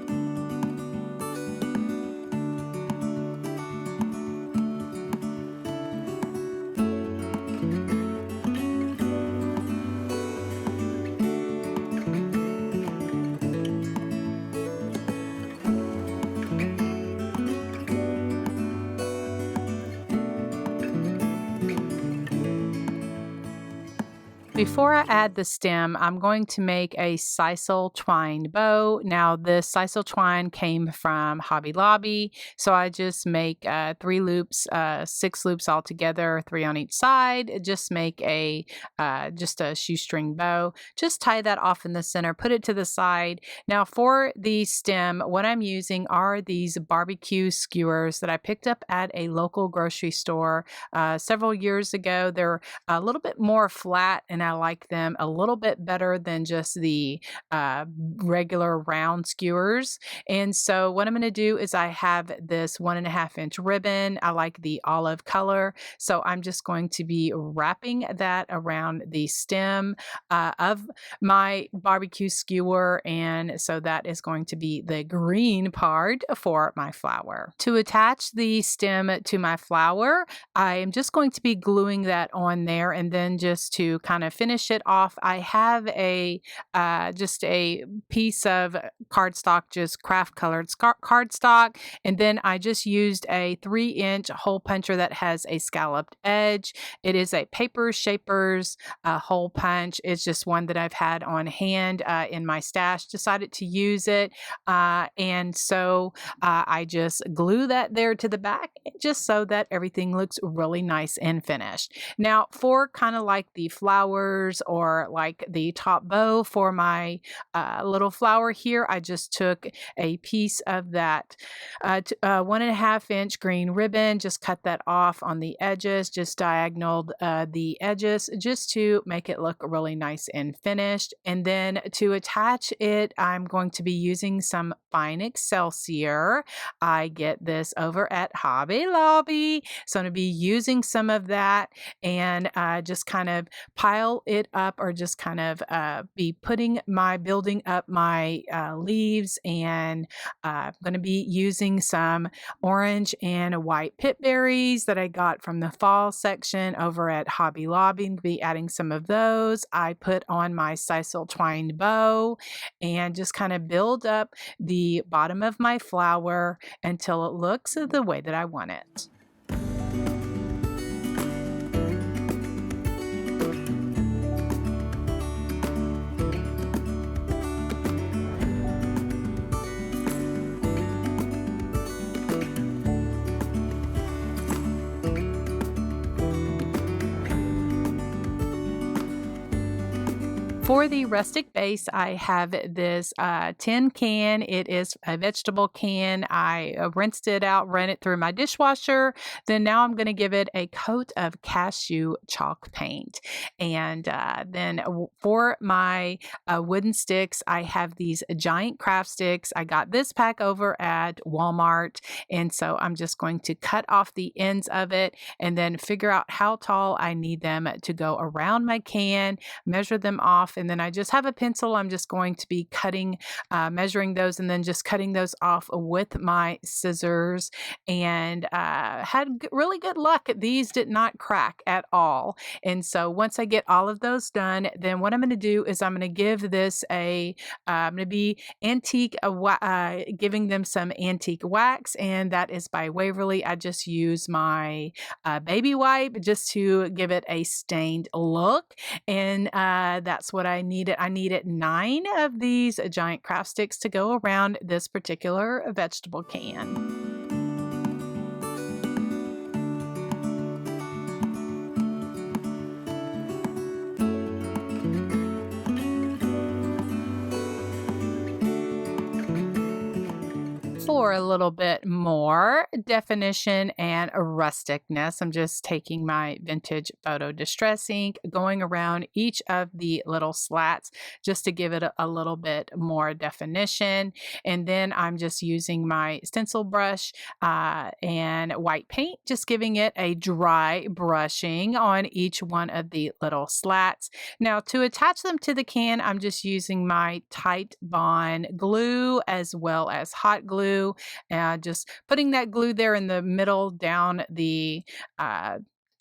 Before I add the stem, I'm going to make a sisal twine bow. Now, this sisal twine came from Hobby Lobby, so I just make 3 loops, 6 loops all together, 3 on each side. Just make just a shoestring bow. Just tie that off in the center, put it to the side. Now, for the stem, what I'm using are these barbecue skewers that I picked up at a local grocery store several years ago. They're a little bit more flat, and I like them a little bit better than just the regular round skewers. And so what I'm going to do is I have this 1.5 inch ribbon. I like the olive color, so I'm just going to be wrapping that around the stem of my barbecue skewer, and so that is going to be the green part for my flower. To attach the stem to my flower, I am just going to be gluing that on there, and then just to kind of finish it off, I have just a piece of cardstock, just craft colored cardstock, and then I just used a 3-inch hole puncher that has a scalloped edge. It is a Paper Shapers hole punch. It's just one that I've had on hand in my stash. Decided to use it, and so I just glue that there to the back, just so that everything looks really nice and finished. Now, for kind of like the flower flowers or like the top bow for my little flower here, I just took a piece of that 1.5-inch green ribbon, just cut that off on the edges, just diagonaled the edges just to make it look really nice and finished. And then to attach it, I'm going to be using some fine Excelsior. I get this over at Hobby Lobby, so I'm going to be using some of that and just kind of pile it up, or just kind of be building up my leaves. And I'm going to be using some orange and white pip berries that I got from the fall section over at Hobby Lobby, and be adding some of those. I put on my sisal twined bow and just kind of build up the bottom of my flower until it looks the way that I want it. For the rustic base, I have this tin can. It is a vegetable can. I rinsed it out, ran it through my dishwasher. Then now I'm going to give it a coat of cashew chalk paint. And then for my wooden sticks, I have these giant craft sticks. I got this pack over at Walmart. And so I'm just going to cut off the ends of it and then figure out how tall I need them to go around my can, measure them off. And then I just have a pencil. I'm just going to be measuring those, and then just cutting those off with my scissors. And had really good luck. These did not crack at all. And so once I get all of those done, then what I'm going to do is I'm going to give this I'm going to be giving them some antique wax, and that is by Waverly. I just use my baby wipe just to give it a stained look. And that's what I needed. I needed 9 of these giant craft sticks to go around this particular vegetable can. For a little bit more definition and rusticness, I'm just taking my vintage photo distress ink, going around each of the little slats just to give it a little bit more definition. And then I'm just using my stencil brush and white paint, just giving it a dry brushing on each one of the little slats. Now, to attach them to the can, I'm just using my Tight Bond glue as well as hot glue. Just putting that glue there in the middle down the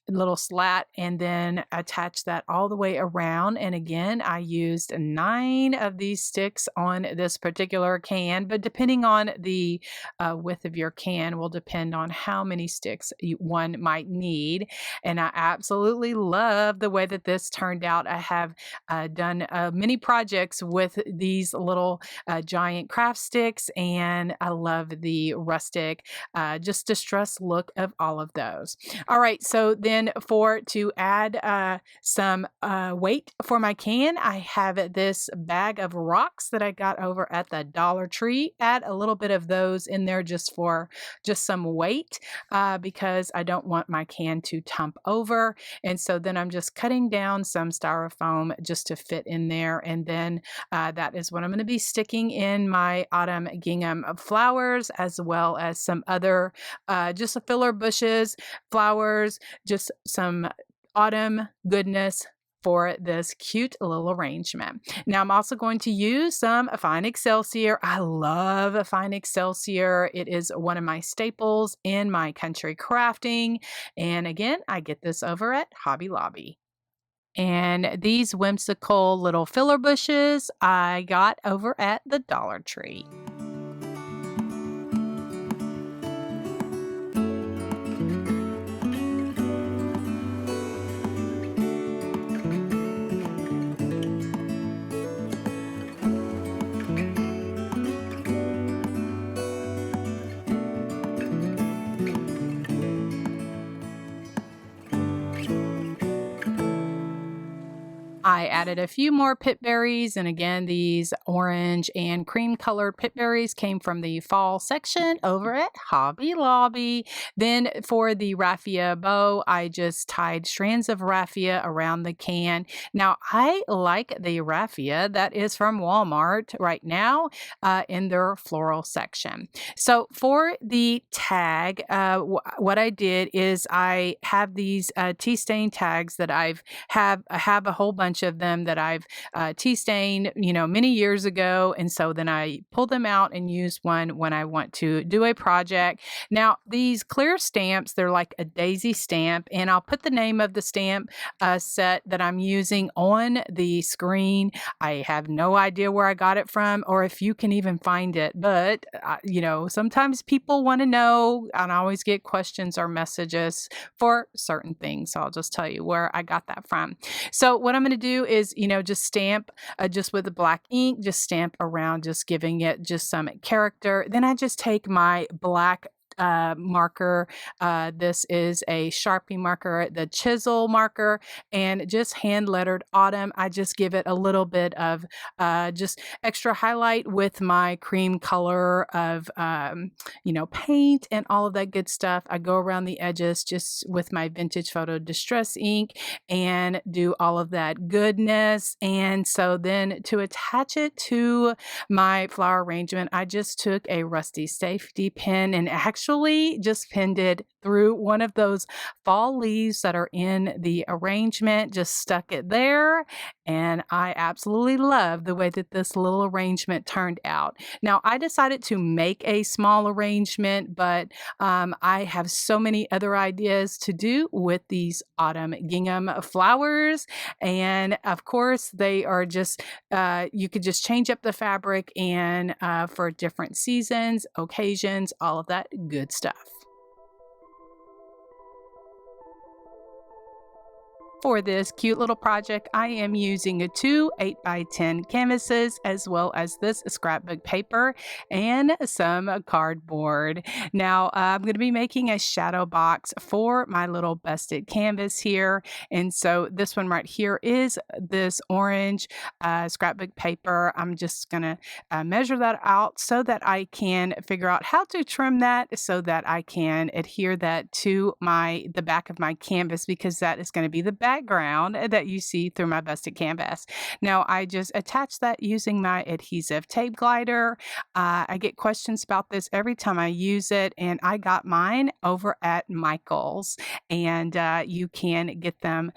little slat, and then attach that all the way around. And again, I used 9 of these sticks on this particular can, but depending on the width of your can will depend on how many sticks one might need. And I absolutely love the way that this turned out. I have done many projects with these little giant craft sticks, and I love the rustic just distress look of all of those. All right, so then to add some weight for my can, I have this bag of rocks that I got over at the Dollar Tree. Add a little bit of those in there just for some weight because I don't want my can to tump over. And so then I'm just cutting down some styrofoam just to fit in there. And then that is what I'm going to be sticking in my autumn gingham flowers, as well as some other just filler bushes, flowers, just some autumn goodness for this cute little arrangement. Now I'm also going to use some fine Excelsior. I love fine Excelsior. It is one of my staples in my country crafting. And again, I get this over at Hobby Lobby. And these whimsical little filler bushes I got over at the Dollar Tree. I added a few more pip berries, and again, these orange and cream colored pip berries came from the fall section over at Hobby Lobby. Then for the raffia bow, I just tied strands of raffia around the can. Now, I like the raffia that is from Walmart right now in their floral section. So for the tag, what I did is I have these tea stain tags that I have a whole bunch of them that I've tea stained, many years ago, and so then I pull them out and use one when I want to do a project. Now these clear stamps, they're like a daisy stamp, and I'll put the name of the stamp set that I'm using on the screen. I have no idea where I got it from or if you can even find it, but sometimes people want to know, and I always get questions or messages for certain things. So I'll just tell you where I got that from. So what I'm going to do is, just stamp just with the black ink, just stamp around, just giving it just some character. Then I just take my black marker. This is a Sharpie marker, the chisel marker, and just hand lettered autumn. I just give it a little bit of just extra highlight with my cream color of paint and all of that good stuff. I go around the edges just with my vintage photo distress ink and do all of that goodness. And so then to attach it to my flower arrangement, I just took a rusty safety pin and actually just pinned it through one of those fall leaves that are in the arrangement, just stuck it there, and I absolutely love the way that this little arrangement turned out. Now, I decided to make a small arrangement, but I have so many other ideas to do with these autumn gingham flowers, and of course, they are just, you could just change up the fabric and for different seasons, occasions, all of that good stuff. For this cute little project, I am using two 8x10 canvases as well as this scrapbook paper and some cardboard. Now, I'm going to be making a shadow box for my little busted canvas here. And so this one right here is this orange scrapbook paper. I'm just going to measure that out so that I can figure out how to trim that so that I can adhere that to the back of my canvas, because that is going to be the background that you see through my busted canvas. Now I just attach that using my adhesive tape glider. I get questions about this every time I use it, and I got mine over at Michael's, and you can get them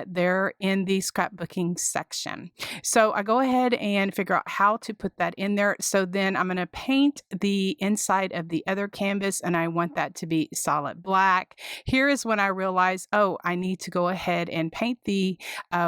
there in the scrapbooking section. So I go ahead and figure out how to put that in there. So then I'm going to paint the inside of the other canvas, and I want that to be solid black. Here is when I realize, oh, I need to go ahead and paint the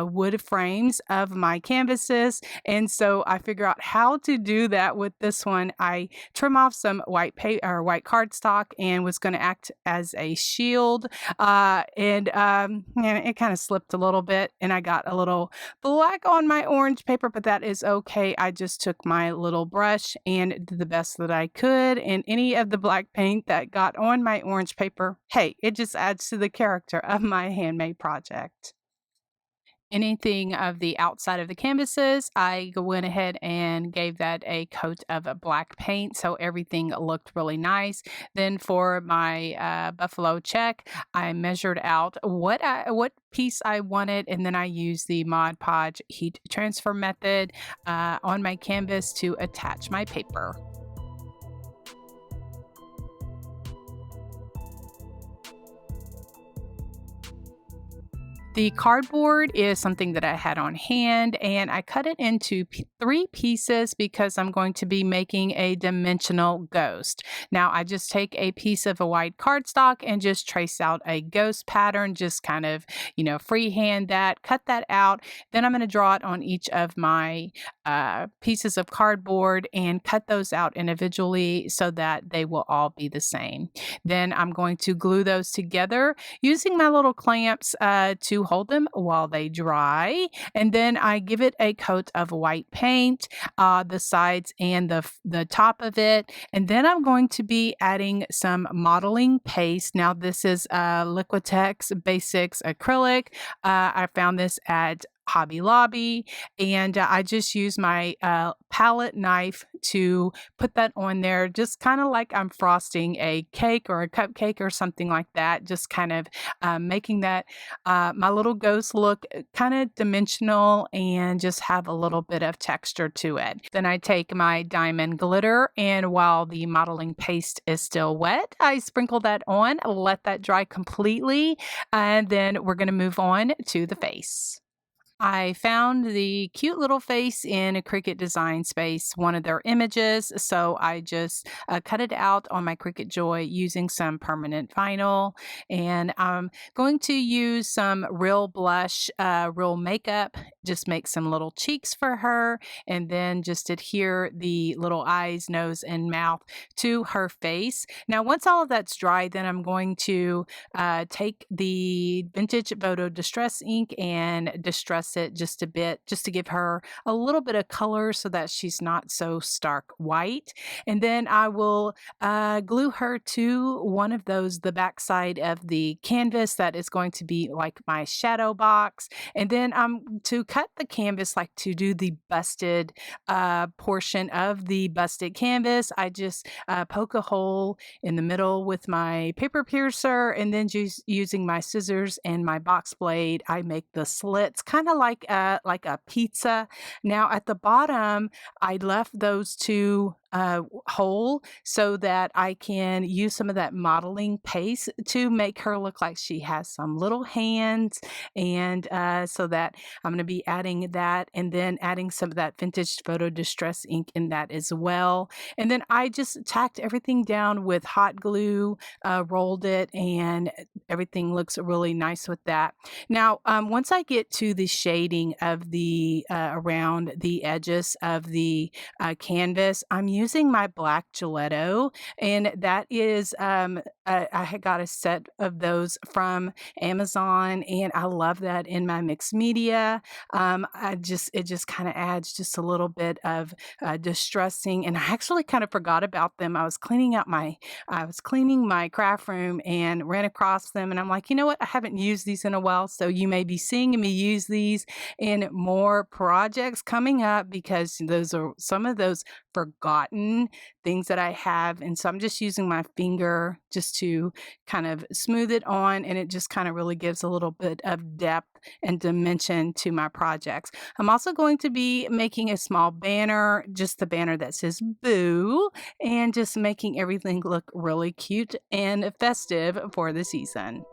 wood frames of my canvases. And so I figure out how to do that with this one. I trim off some white paper or white cardstock and was going to act as a shield. And it kind of slipped a little bit, and I got a little black on my orange paper, but that is okay. I just took my little brush and did the best that I could. And any of the black paint that got on my orange paper, hey, it just adds to the character of my handmade project. Anything of the outside of the canvases, I went ahead and gave that a coat of black paint, so everything looked really nice. Then for my buffalo check, I measured out what piece I wanted, and then I used the Mod Podge heat transfer method on my canvas to attach my paper. The cardboard is something that I had on hand, and I cut it into 3 pieces because I'm going to be making a dimensional ghost. Now, I just take a piece of a white cardstock and just trace out a ghost pattern, just kind of, freehand that, cut that out. Then I'm going to draw it on each of my pieces of cardboard and cut those out individually so that they will all be the same. Then I'm going to glue those together using my little clamps to hold them while they dry. And then I give it a coat of white paint, the sides and the top of it. And then I'm going to be adding some modeling paste. Now this is Liquitex Basics acrylic. I found this at Hobby Lobby, and I just use my palette knife to put that on there, just kind of like I'm frosting a cake or a cupcake or something like that, just kind of making that my little ghost look kind of dimensional and just have a little bit of texture to it. Then I take my diamond glitter, and while the modeling paste is still wet, I sprinkle that on, let that dry completely, and then we're going to move on to the face. I found the cute little face in a Cricut Design Space, one of their images. So I just cut it out on my Cricut Joy using some permanent vinyl. And I'm going to use some real blush, real makeup, just make some little cheeks for her, and then just adhere the little eyes, nose, and mouth to her face. Now, once all of that's dry, then I'm going to take the Vintage Photo Distress ink and distress it just a bit, just to give her a little bit of color so that she's not so stark white. And then I will glue her to one of those, the backside of the canvas that is going to be like my shadow box. And then to cut the canvas, like to do the busted portion of the busted canvas, I just poke a hole in the middle with my paper piercer, and then just using my scissors and my box blade, I make the slits kind of like a pizza. Now at the bottom, I left those two hole so that I can use some of that modeling paste to make her look like she has some little hands, and so that I'm going to be adding that, and then adding some of that Vintage Photo Distress ink in that as well. And then I just tacked everything down with hot glue, rolled it, and everything looks really nice with that. Now, once I get to the shading of the around the edges of the canvas, I'm using my black Gelato, and that is I had got a set of those from Amazon, and I love that in my mixed media. It just kind of adds just a little bit of distressing, and I actually kind of forgot about them. I was cleaning my craft room and ran across them, and I'm like, you know what? I haven't used these in a while, so you may be seeing me use these in more projects coming up, because those are some of those forgotten things that I have. And so I'm just using my finger just to kind of smooth it on, and it just kind of really gives a little bit of depth and dimension to my projects. I'm also going to be making a small banner, just the banner that says boo, and just making everything look really cute and festive for the season.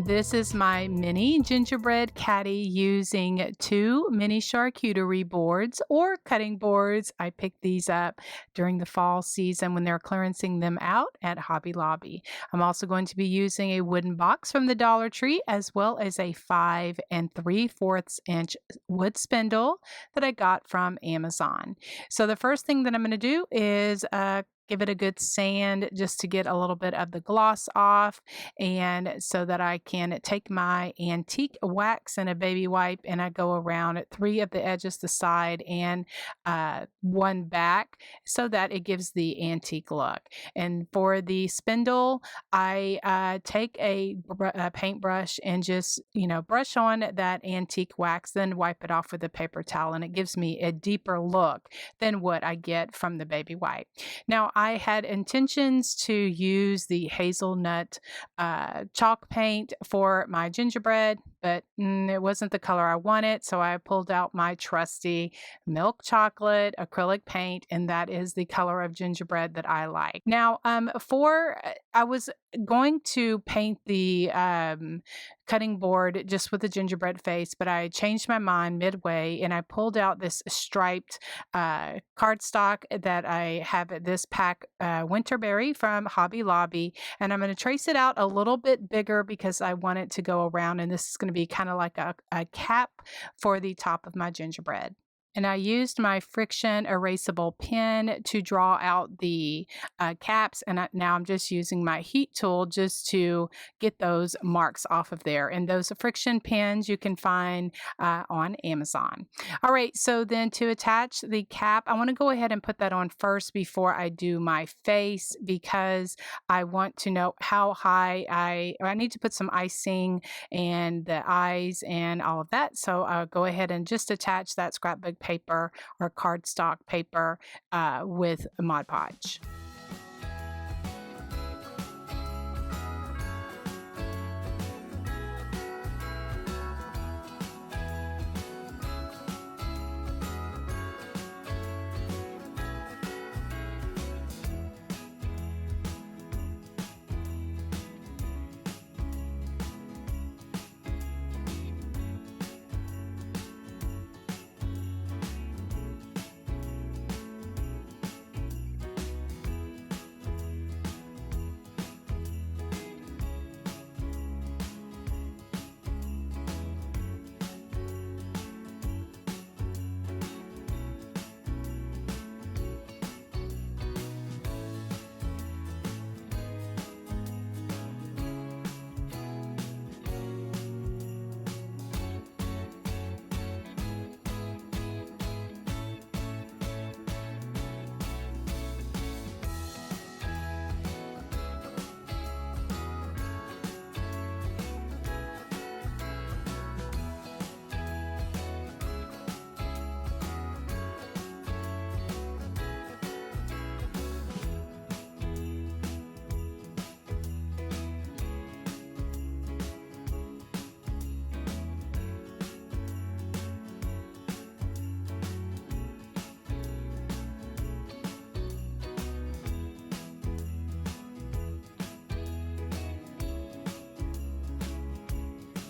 This is my mini gingerbread caddy using 2 mini charcuterie boards or cutting boards. I picked these up during the fall season when they're clearancing them out at Hobby Lobby. I'm also going to be using a wooden box from the Dollar Tree as well as a 5 3/4 inch wood spindle that I got from Amazon. So the first thing that I'm going to do is give it a good sand just to get a little bit of the gloss off, and so that I can take my antique wax and a baby wipe and I go around 3 of the edges, the side, and 1 back, so that it gives the antique look. And for the spindle, I take a paintbrush and just, brush on that antique wax, then wipe it off with a paper towel, and it gives me a deeper look than what I get from the baby wipe. Now, I had intentions to use the hazelnut chalk paint for my gingerbread, but it wasn't the color I wanted, so I pulled out my trusty milk chocolate acrylic paint, and that is the color of gingerbread that I like. Now, I was going to paint the cutting board just with a gingerbread face, but I changed my mind midway and I pulled out this striped cardstock that I have at this pack, Winterberry from Hobby Lobby, and I'm going to trace it out a little bit bigger because I want it to go around, and this is going to be kind of like a cap for the top of my gingerbread. And I used my friction erasable pen to draw out the caps. And now I'm just using my heat tool just to get those marks off of there. And those friction pens you can find on Amazon. All right, so then to attach the cap, I want to go ahead and put that on first before I do my face, because I want to know how high I need to put some icing and the eyes and all of that. So I'll go ahead and just attach that scrapbook paper or cardstock paper with Mod Podge.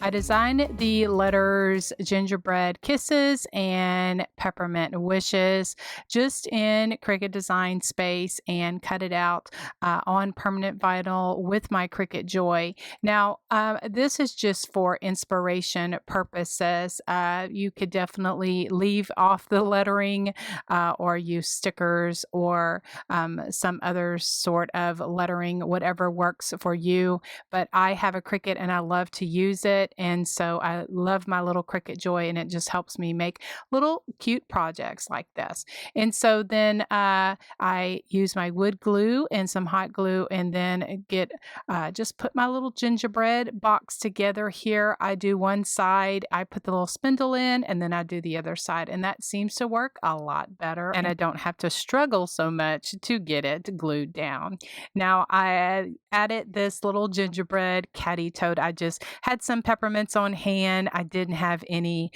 I designed the letters Gingerbread Kisses and Peppermint Wishes just in Cricut Design Space and cut it out on permanent vinyl with my Cricut Joy. Now, this is just for inspiration purposes. You could definitely leave off the lettering or use stickers or some other sort of lettering, whatever works for you. But I have a Cricut and I love to use it. And so I love my little Cricut Joy, and it just helps me make little cute projects like this. And so then I use my wood glue and some hot glue, and then just put my little gingerbread box together here. I do one side, I put the little spindle in, and then I do the other side. And that seems to work a lot better. And I don't have to struggle so much to get it glued down. Now I added this little gingerbread caddy toad. I just had some peppermint peppermints on hand. I didn't have any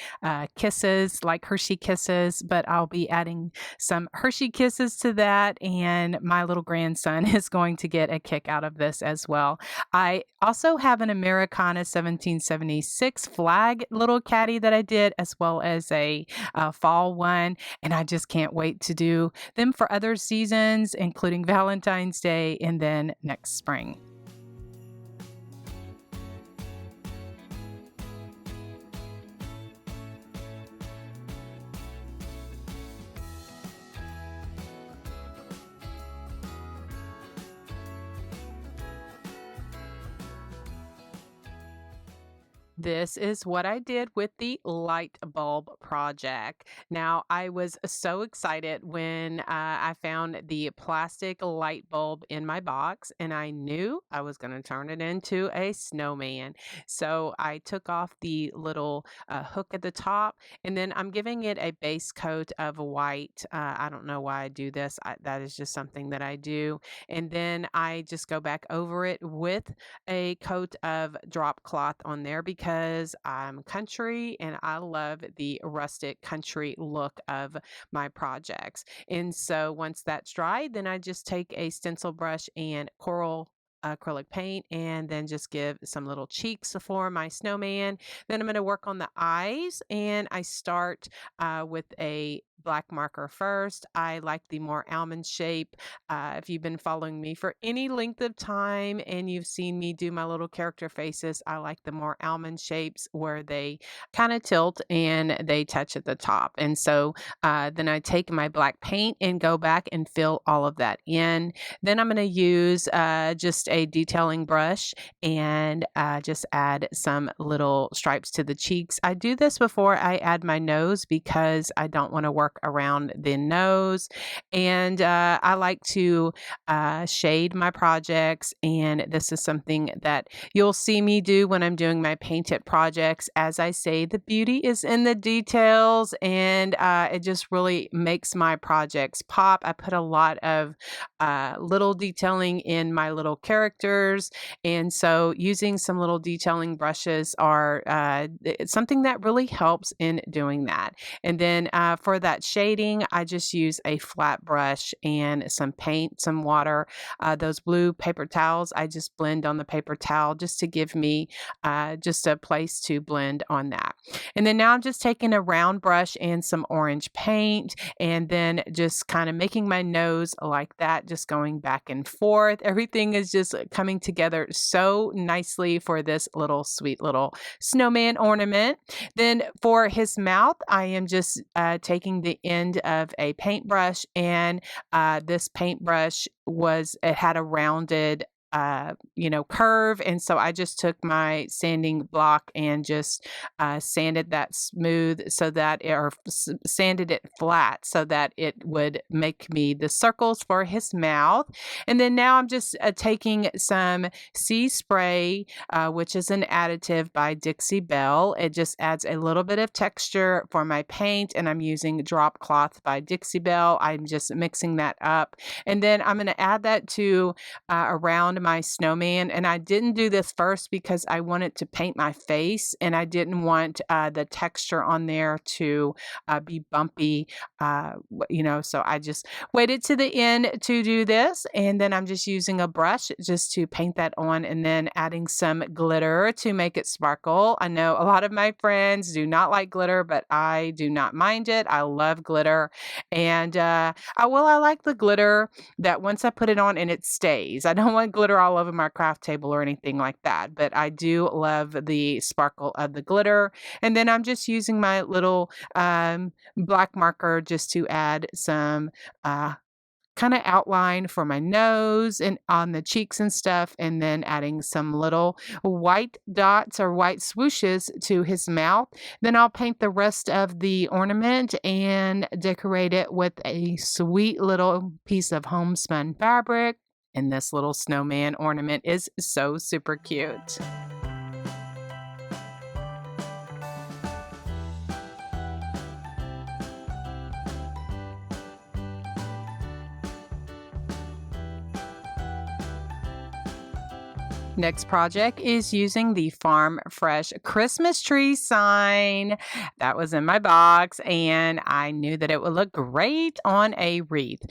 kisses, like Hershey Kisses, but I'll be adding some Hershey Kisses to that, and my little grandson is going to get a kick out of this as well. I also have an Americana 1776 flag little caddy that I did, as well as a fall one, and I just can't wait to do them for other seasons, including Valentine's Day and then next spring. This is what I did with the light bulb project. Now, I was so excited when I found the plastic light bulb in my box, and I knew I was going to turn it into a snowman. So I took off the little hook at the top, and then I'm giving it a base coat of white. I don't know why I do this. That is just something that I do. And then I just go back over it with a coat of drop cloth on there because I'm country and I love the rustic country look of my projects. And so once that's dry, then I just take a stencil brush and coral acrylic paint and then just give some little cheeks for my snowman. Then I'm going to work on the eyes, and I start with a black marker first. I like the more almond shape. If you've been following me for any length of time and you've seen me do my little character faces, I like the more almond shapes where they kind of tilt and they touch at the top. And so then I take my black paint and go back and fill all of that in. Then I'm going to use just a detailing brush and just add some little stripes to the cheeks. I do this before I add my nose because I don't want to work around the nose. And I like to shade my projects. And this is something that you'll see me do when I'm doing my painted projects. As I say, the beauty is in the details, and it just really makes my projects pop. I put a lot of little detailing in my little characters. And so using some little detailing brushes are it's something that really helps in doing that. And then for that shading, I just use a flat brush and some paint, some water. Those blue paper towels, I just blend on the paper towel just to give me just a place to blend on that. And then now I'm just taking a round brush and some orange paint, and then just kind of making my nose like that, just going back and forth. Everything is just coming together so nicely for this little sweet little snowman ornament. Then for his mouth, I am just taking the end of a paintbrush, and this paintbrush it had a rounded curve. And so I just took my sanding block and just sanded that smooth so that sanded it flat so that it would make me the circles for his mouth. And then now I'm just taking some sea spray, which is an additive by Dixie Belle. It just adds a little bit of texture for my paint, and I'm using drop cloth by Dixie Belle. I'm just mixing that up. And then I'm going to add that to around my snowman. And I didn't do this first because I wanted to paint my face, and I didn't want the texture on there to be bumpy, so I just waited to the end to do this. And then I'm just using a brush just to paint that on, and then adding some glitter to make it sparkle. I know a lot of my friends do not like glitter, but I do not mind it. I love glitter. And I like the glitter that once I put it on and it stays. I don't want glitter all over my craft table or anything like that, but I do love the sparkle of the glitter. And then I'm just using my little black marker just to add some kind of outline for my nose and on the cheeks and stuff, and then adding some little white dots or white swooshes to his mouth. Then I'll paint the rest of the ornament and decorate it with a sweet little piece of homespun fabric. And this little snowman ornament is so super cute. Next project is using the Farm Fresh Christmas tree sign that was in my box, and I knew that it would look great on a wreath.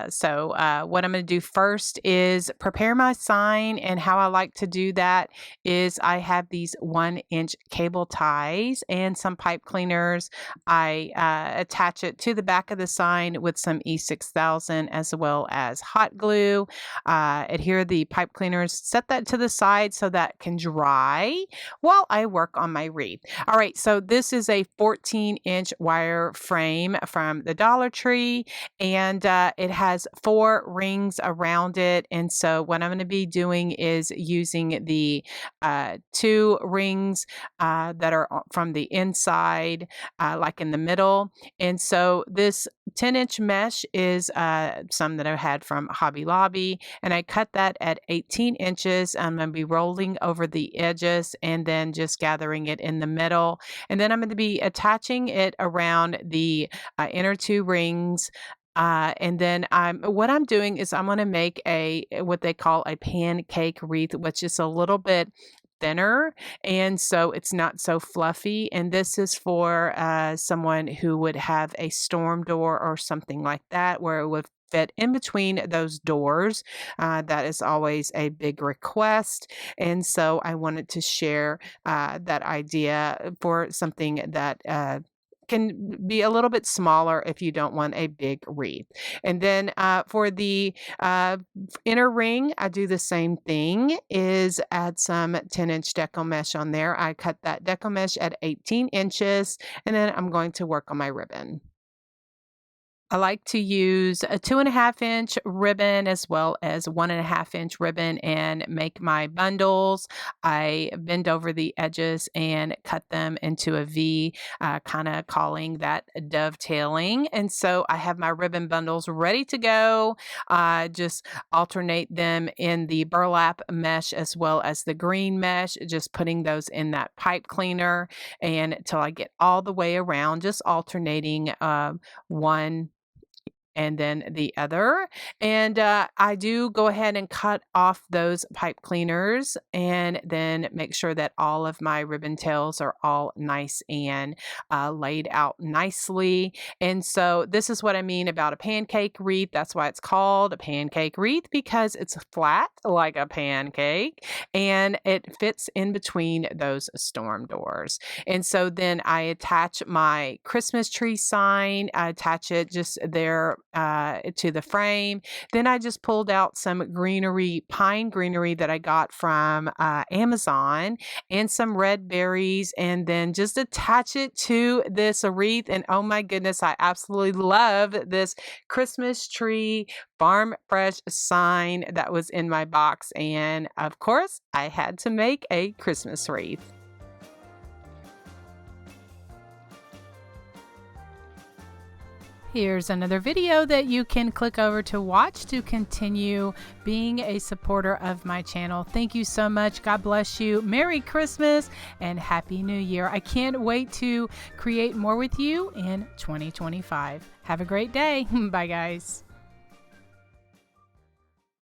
So what I'm going to do first is prepare my sign, and how I like to do that is I have these 1-inch cable ties and some pipe cleaners. I attach it to the back of the sign with some E6000 as well as hot glue. Adhere the pipe cleaners, set that to the side so that can dry while I work on my wreath. All right, so this is a 14-inch wire frame from the Dollar Tree, and it has 4 rings around it. And so what I'm going to be doing is using the 2 rings that are from the inside, like in the middle. And so this 10-inch mesh is some that I had from Hobby Lobby, and I cut that at 18 inches. I'm going to be rolling over the edges and then just gathering it in the middle. And then I'm going to be attaching it around the inner 2 rings. And then what I'm doing is I'm going to make what they call a pancake wreath, which is a little bit thinner, and so it's not so fluffy. And this is for someone who would have a storm door or something like that, where it would fit in between those doors. That is always a big request, and so I wanted to share that idea for something that can be a little bit smaller if you don't want a big wreath. And then for the inner ring, I do the same thing, is add some 10-inch deco mesh on there. I cut that deco mesh at 18 inches, and then I'm going to work on my ribbon. I like to use a 2.5-inch ribbon as well as 1.5-inch ribbon and make my bundles. I bend over the edges and cut them into a V, kind of calling that dovetailing. And so I have my ribbon bundles ready to go. Just alternate them in the burlap mesh as well as the green mesh, just putting those in that pipe cleaner, and until I get all the way around, just alternating one and then the other. And I do go ahead and cut off those pipe cleaners and then make sure that all of my ribbon tails are all nice and laid out nicely. And so this is what I mean about a pancake wreath. That's why it's called a pancake wreath, because it's flat like a pancake and it fits in between those storm doors. And so then I attach my Christmas tree sign. I attach it just there to the frame. Then I just pulled out some greenery, pine greenery that I got from Amazon, and some red berries, and then just attach it to this wreath. And oh my goodness, I absolutely love this Christmas tree Farm Fresh sign that was in my box. And of course, I had to make a Christmas wreath. Here's another video that you can click over to watch to continue being a supporter of my channel. Thank you so much. God bless you. Merry Christmas and Happy New Year. I can't wait to create more with you in 2025. Have a great day. Bye, guys.